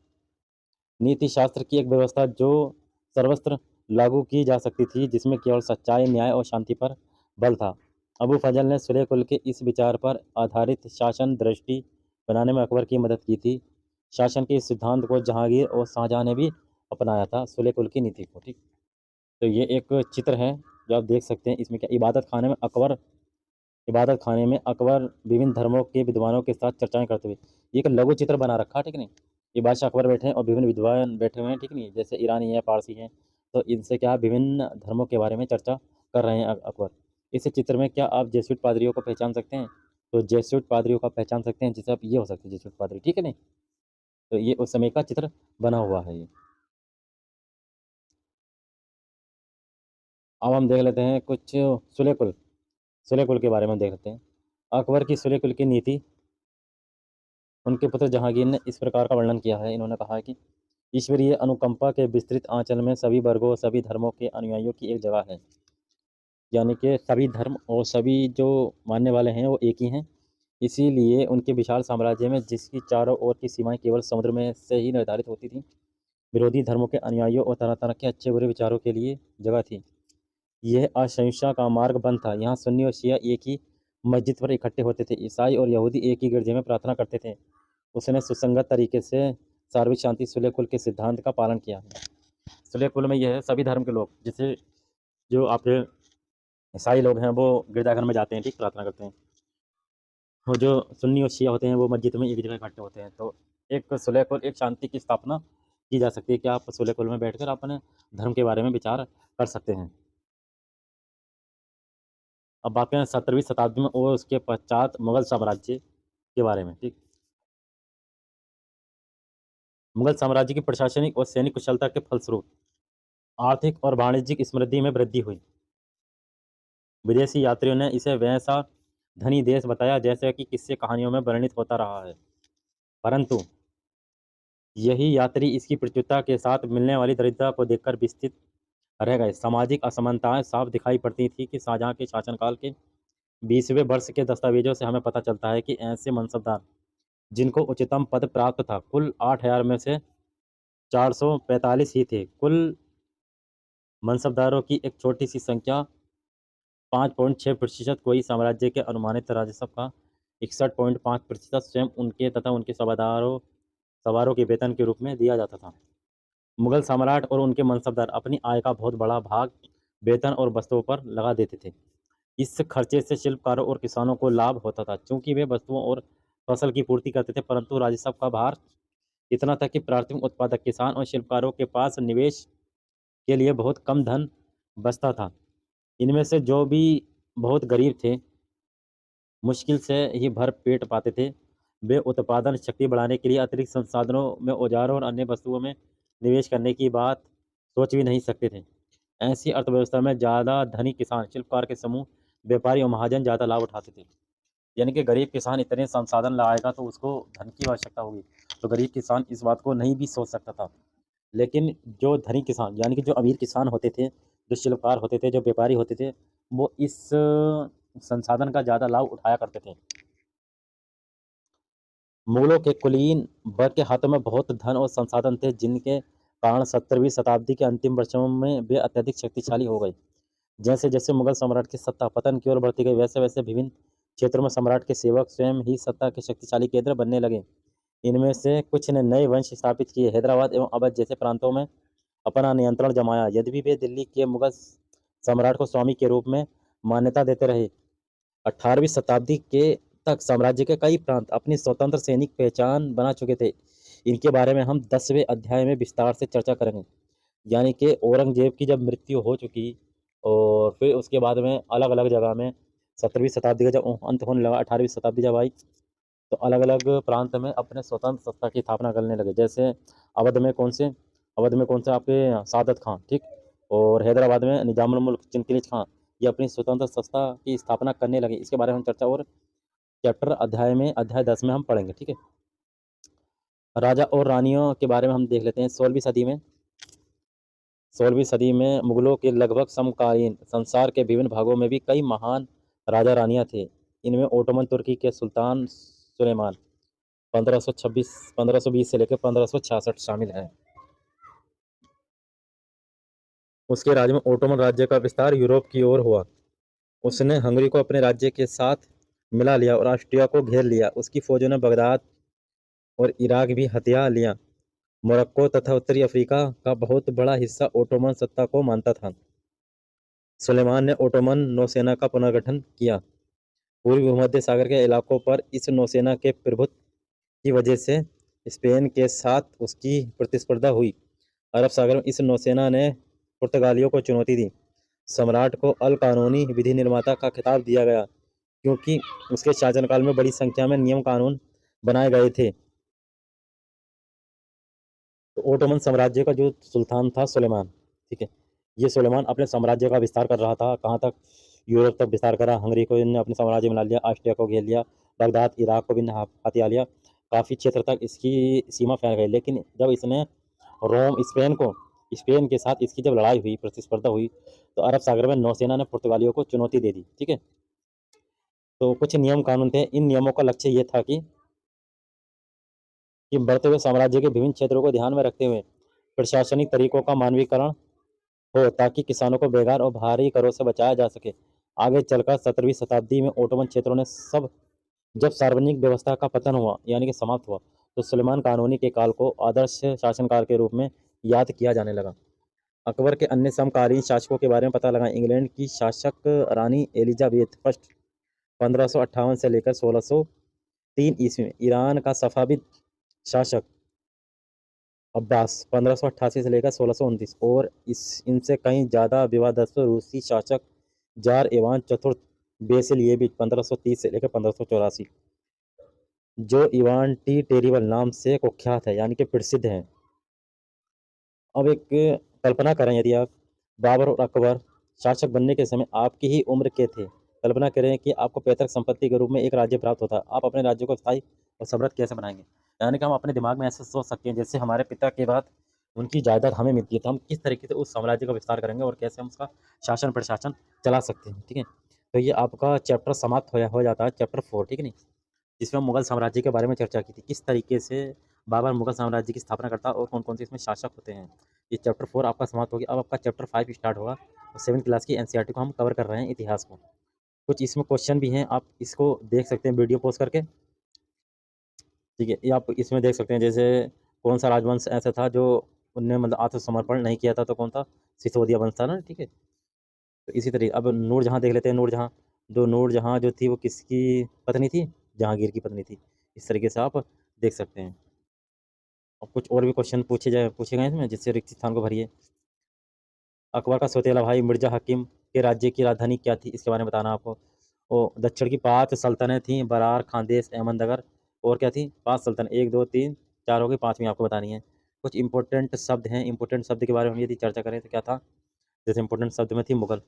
नीति शास्त्र की एक व्यवस्था जो सर्वत्र लागू की जा सकती थी, जिसमें केवल सच्चाई, न्याय और शांति पर बल था। अबू फजल ने सुलह कुल के इस विचार पर आधारित शासन दृष्टि बनाने में अकबर की मदद की थी। शासन के इस सिद्धांत को जहांगीर और शाहजहां ने भी अपनाया था, सुलह कुल की नीति को, ठीक। तो ये एक चित्र है जो आप देख सकते हैं। इसमें क्या इबादत खाने में अकबर विभिन्न धर्मों के विद्वानों के साथ चर्चाएं करते हुए ये एक लघु चित्र बना रखा, ठीक नहीं? ये बादशाह अकबर बैठे हैं और विभिन्न विद्वान बैठे हुए हैं, ठीक नहीं? जैसे ईरानी है, पारसी हैं, तो इनसे क्या विभिन्न धर्मों के बारे में चर्चा कर रहे हैं अकबर। इस चित्र में क्या आप जेसुइट पादरियों को पहचान सकते हैं? तो जेसुइट पादरियों का पहचान सकते हैं, जैसे आप ये हो सकते हैं जेसुइट पादरी, ठीक है नहीं? तो ये उस समय का चित्र बना हुआ है ये। अब हम देख लेते हैं कुछ सुलह कुल के बारे में देख लेते हैं। अकबर की सुलह कुल की नीति उनके पुत्र जहांगीर ने इस प्रकार का वर्णन किया है। इन्होंने कहा है कि ईश्वरीय अनुकंपा के विस्तृत आंचल में सभी वर्गों, सभी धर्मों के अनुयायियों की एक जगह है। यानी कि सभी धर्म और सभी जो मानने वाले हैं वो एक ही हैं। इसीलिए उनके विशाल साम्राज्य में, जिसकी चारों ओर की सीमाएं केवल समुद्र में से ही निर्धारित होती थीं, विरोधी धर्मों के अनुयायियों और तरह तरह के अच्छे बुरे विचारों के लिए जगह थी। यह असहिष्णुता का मार्ग बंद था। यहाँ सुन्नी और शिया एक ही मस्जिद पर इकट्ठे होते थे। ईसाई और यहूदी एक ही गिरजे में प्रार्थना करते थे। उसने सुसंगत तरीके से सार्वजनिक शांति सुलह कुल के सिद्धांत का पालन किया है। सुलह कुल में यह है सभी धर्म के लोग, जैसे जो आपके ईसाई लोग हैं वो गिरजाघर में जाते हैं, ठीक, प्रार्थना करते हैं। और जो सुन्नी और शिया होते हैं वो मस्जिद में एक जगह इकट्ठे होते हैं। तो एक सुलह कुल, एक शांति की स्थापना की जा सकती है कि आप सुलह कुल में बैठकर अपने धर्म के बारे में विचार कर सकते हैं। अब बात करें 17वीं शताब्दी में और उसके पश्चात मुगल साम्राज्य के बारे में, ठीक। मुगल साम्राज्य की प्रशासनिक और सैनिक कुशलता के फलस्वरूप आर्थिक और वाणिज्यिक समृद्धि में वृद्धि हुई। विदेशी यात्रियों ने इसे वैसा धनी देश बताया जैसे कि किस्से कहानियों में वर्णित होता रहा है। परंतु यही यात्री इसकी प्रचुरता के साथ मिलने वाली दरिद्रता को देखकर विस्मित रह गए। सामाजिक असमानताएं साफ दिखाई पड़ती थी कि शाहजहां के शासनकाल के 20वें वर्ष के दस्तावेजों से हमें पता चलता है कि ऐसे मनसबदार जिनको उच्चतम पद प्राप्त था, कुल 8,000 में से 445 ही थे। कुल मनसबदारों की एक छोटी सी संख्या 5.6% को ही साम्राज्य के अनुमानित राजस्व का 61.5% स्वयं उनके तथा उनके सवारों के वेतन के रूप में दिया जाता था। मुगल सम्राट और उनके मनसबदार अपनी आय का बहुत बड़ा भाग वेतन और वस्तुओं पर लगा देते थे। इस खर्चे से शिल्पकारों और किसानों को लाभ होता था, चूंकि वे वस्तुओं और फसल की पूर्ति करते थे, परंतु राजस्व का भार इतना था कि प्राथमिक उत्पादक किसान और शिल्पकारों के पास निवेश के लिए बहुत कम धन बचता था। इनमें से जो भी बहुत गरीब थे, मुश्किल से ही भर पेट पाते थे, वे उत्पादन शक्ति बढ़ाने के लिए अतिरिक्त संसाधनों में औजारों और अन्य वस्तुओं में निवेश करने की बात सोच भी नहीं सकते थे। ऐसी अर्थव्यवस्था में ज़्यादा धनी किसान, शिल्पकार के समूह, व्यापारी और महाजन ज़्यादा लाभ उठाते थे। यानी कि गरीब किसान इतने संसाधन लगाएगा तो उसको धन की आवश्यकता होगी, तो गरीब किसान इस बात को नहीं भी सोच सकता था। लेकिन जो धनी किसान यानी कि जो अमीर किसान होते थे, जो शिल्पकार होते थे, जो व्यापारी होते थे, वो इस संसाधन का ज़्यादा लाभ उठाया करते थे। मुगलों के कुलीन वर्ग के हाथों में बहुत धन और संसाधन थे, जिनके कारण 17वीं शताब्दी के अंतिम वर्षों में वे अत्यधिक शक्तिशाली हो गए। जैसे जैसे मुगल सम्राट की सत्ता पतन की ओर बढ़ती गई, वैसे वैसे विभिन्न क्षेत्रों में सम्राट के सेवक स्वयं ही सत्ता के शक्तिशाली केंद्र बनने लगे। इनमें से कुछ ने नए वंश स्थापित किए, हैदराबाद एवं अवध जैसे प्रांतों में अपना नियंत्रण जमाया। यद्यपि वे दिल्ली के मुगल सम्राट को स्वामी के रूप में मान्यता देते रहे। 18वीं शताब्दी के तक साम्राज्य के कई प्रांत अपनी स्वतंत्र सैनिक पहचान बना चुके थे। इनके बारे में हम 10वें अध्याय में विस्तार से चर्चा करेंगे। यानी कि औरंगजेब की जब मृत्यु हो चुकी और फिर उसके बाद में अलग अलग जगह में 17वीं शताब्दी का जब अंत होने लगा, 18वीं शताब्दी जब आई, तो अलग अलग प्रांत में अपने स्वतंत्र सत्ता की स्थापना करने लगे। जैसे अवध में कौन से आपके सादत खां, ठीक, और हैदराबाद में निजामुल मुल्क चिनकिज खां, ये अपनी स्वतंत्र सत्ता की स्थापना करने लगे। इसके बारे में हम चर्चा और चैप्टर अध्याय 10 में हम पढ़ेंगे, ठीक है। राजा और रानियों के बारे में हम देख लेते हैं। 16वीं सदी में मुगलों के लगभग समकालीन संसार के विभिन्न भागों में भी कई महान राजा रानियां थे। इनमें ओटोमन तुर्की के सुल्तान सुलेमान 1520 से लेकर 1566 शामिल हैं। उसके राज्य में ओटोमन राज्य का विस्तार यूरोप की ओर हुआ। उसने हंगरी को अपने राज्य के साथ मिला लिया और ऑस्ट्रिया को घेर लिया। उसकी फौजों ने बगदाद और इराक भी हथिया लिया। मोरक्को तथा उत्तरी अफ्रीका का बहुत बड़ा हिस्सा ओटोमन सत्ता को मानता था। सुलेमान ने ओटोमन नौसेना का पुनर्गठन किया। पूर्वी भूमध्य सागर के इलाकों पर इस नौसेना के प्रभुत्व की वजह से स्पेन के साथ उसकी प्रतिस्पर्धा हुई। अरब सागर में इस नौसेना ने पुर्तगालियों को चुनौती दी। सम्राट को अल कानूनी विधि निर्माता का खिताब दिया गया, क्योंकि उसके शासनकाल में बड़ी संख्या में नियम कानून बनाए गए थे। तो ओटोमन साम्राज्य का जो सुल्तान था सुलेमान, ठीक है, ये सुलेमान अपने साम्राज्य का विस्तार कर रहा था। कहाँ तक? यूरोप तक विस्तार करा। हंगरी को इन्होंने अपने साम्राज्य में ला लिया, ऑस्ट्रिया को घेर लिया, बगदाद इराक को भी हथिया लिया। काफ़ी क्षेत्र तक इसकी सीमा फैल गई। लेकिन जब इसने रोम स्पेन के साथ इसकी जब लड़ाई हुई, प्रतिस्पर्धा हुई, तो अरब सागर में नौसेना ने पुर्तगालियों को चुनौती दे दी, ठीक है। तो कुछ नियम कानून थे। इन नियमों का लक्ष्य ये था कि बढ़ते हुए साम्राज्य के विभिन्न क्षेत्रों को ध्यान में रखते हुए प्रशासनिक तरीकों का मानवीकरण हो, ताकि किसानों को बेकार और भारी करों से बचाया जा सके। आगे चलकर 17वीं शताब्दी में ओटोमन क्षेत्रों ने जब सार्वजनिक व्यवस्था का पतन हुआ, यानी कि समाप्त हुआ, तो सुलेमान कानूनी के काल को आदर्श शासनकाल के रूप में याद किया जाने लगा। अकबर के अन्य समकालीन शासकों के बारे में पता लगा। इंग्लैंड की शासक रानी एलिजाबेथ फर्स्ट 1558 से लेकर 1603 ईस्वी में, ईरान का सफाविद शासक अब्बास 1588 से लेकर 1629, और इनसे कहीं ज़्यादा विवादास्पद रूसी शासक जार इवान चतुर्थ बेसिलिएविच 1530 से लेकर 1584, जो इवान टी टेरिबल नाम से कुख्यात है, यानी कि प्रसिद्ध हैं। अब एक कल्पना करें, यदि आप बाबर और अकबर शासक बनने के समय आपकी ही उम्र के थे। कल्पना करें कि आपको पैतृक संपत्ति के रूप में एक राज्य प्राप्त होता है। आप अपने राज्य को स्थायी और समृद्ध कैसे बनाएंगे? यानी कि हम अपने दिमाग में ऐसे सोच सकते हैं, जैसे हमारे पिता के बाद उनकी जायदाद हमें मिलती है, तो हम किस तरीके से उस साम्राज्य का विस्तार करेंगे और कैसे हम उसका शासन प्रशासन चला सकते हैं, ठीक है। तो ये आपका चैप्टर समाप्त हो जाता है, चैप्टर 4, ठीक है नहीं, जिसमें मुगल साम्राज्य के बारे में चर्चा की थी, किस तरीके से बाबर मुगल साम्राज्य की स्थापना करता और कौन कौन से इसमें शासक होते हैं। ये चैप्टर 4 आपका समाप्त हो गया। अब आपका चैप्टर 5 स्टार्ट होगा और 7th क्लास की एनसीईआरटी को हम कवर कर रहे हैं, इतिहास को। कुछ इसमें क्वेश्चन भी हैं, आप इसको देख सकते हैं वीडियो पॉज़ करके, ठीक है? ये आप इसमें देख सकते हैं, जैसे कौन-सा राजवंश ऐसा था जो उनने मतलब आत्मसमर्पण नहीं किया था, तो कौन था? सिसोदिया वंश था ना, ठीक है? तो इसी तरीके अब नूरजहाँ देख लेते हैं, नूरजहाँ। तो नूरजहाँ जो थी वो किसकी पत्नी थी? जहाँगीर की पत्नी थी। इस तरीके से आप देख सकते हैं। और कुछ और भी क्वेश्चन पूछे गए इसमें, जिससे रिक्त स्थान को भरिए। अकबर का सौतेला भाई मिर्ज़ा हकीम के राज्य की राजधानी क्या थी? इसके बारे में बताना आपको। दक्षिण की 5 सल्तनतें थीं, बरार, खानदेश, अहमदनगर, और क्या थी? 5 सल्तनत, 1, 2, 3, 4 हो गई, 5वीं आपको बतानी है। कुछ इम्पोर्टेंट शब्द हैं, इम्पोर्टेंट शब्द के बारे में हम यदि चर्चा करें तो क्या था? जैसे इम्पोर्टेंट शब्द में थी मुगल।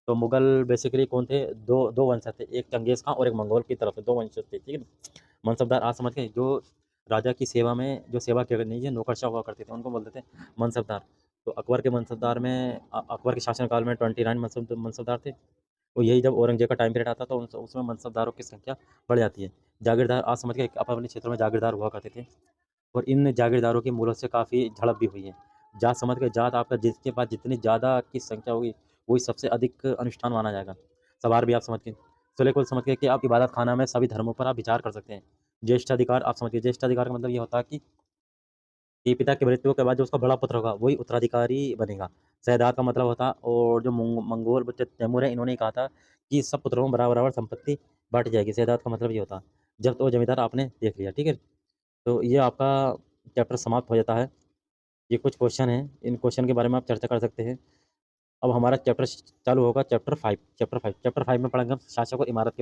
तो मुगल बेसिकली कौन थे? 2 वंशज थे, एक चंगेज़ खां और एक मंगोल की तरफ से 2 वंशज थे, ठीक है ना? मनसबदार आज समझ गए? जो राजा की सेवा में जो सेवा किया करनी है, नौकरशाह हुआ करते थे, उनको बोलते थे मनसबदार। तो अकबर के मनसबदार में अकबर के शासनकाल में 29 मनसबदार थे। और यही जब औरंगज़ेब का टाइम पीरियड आता, तो उसमें मनसबदारों की संख्या बढ़ जाती है। जागीरदार आज समझ गए? अपने क्षेत्रों में जागीरदार हुआ करते थे, और इन जागीरदारों की मूलों से काफ़ी झड़प भी हुई है। जात समझ गए? जात आपका जिसके पास जितनी ज़्यादा की संख्या होगी, वही सबसे अधिक अनुष्ठान माना जाएगा। सवार भी आप समझ गए? सूले कुल समझ गए कि आप इबादत खाना में सभी धर्मों पर आप विचार कर सकते हैं। ज्येष्ठाधिकार आप समझ गए? ज्येष्ठाधिकार का मतलब ये होता है कि पिता की मृत्यु के बाद जो उसका बड़ा पुत्र होगा, वही उत्तराधिकारी बनेगा। शहदाद का मतलब होता, और जो मंगोल बच्चे तैमूर हैं, इन्होंने कहा था कि सब पुत्रों में बराबर-बराबर संपत्ति बाँटी जाएगी। शहदाद का मतलब ये होता। जब तो जमींदार आपने देख लिया, ठीक है? तो ये आपका चैप्टर समाप्त हो जाता है। ये कुछ क्वेश्चन हैं, इन क्वेश्चन के बारे में आप चर्चा कर सकते हैं। अब हमारा चैप्टर चालू होगा, चैप्टर 5 में पढ़ेंगे हम शासक और इमारत के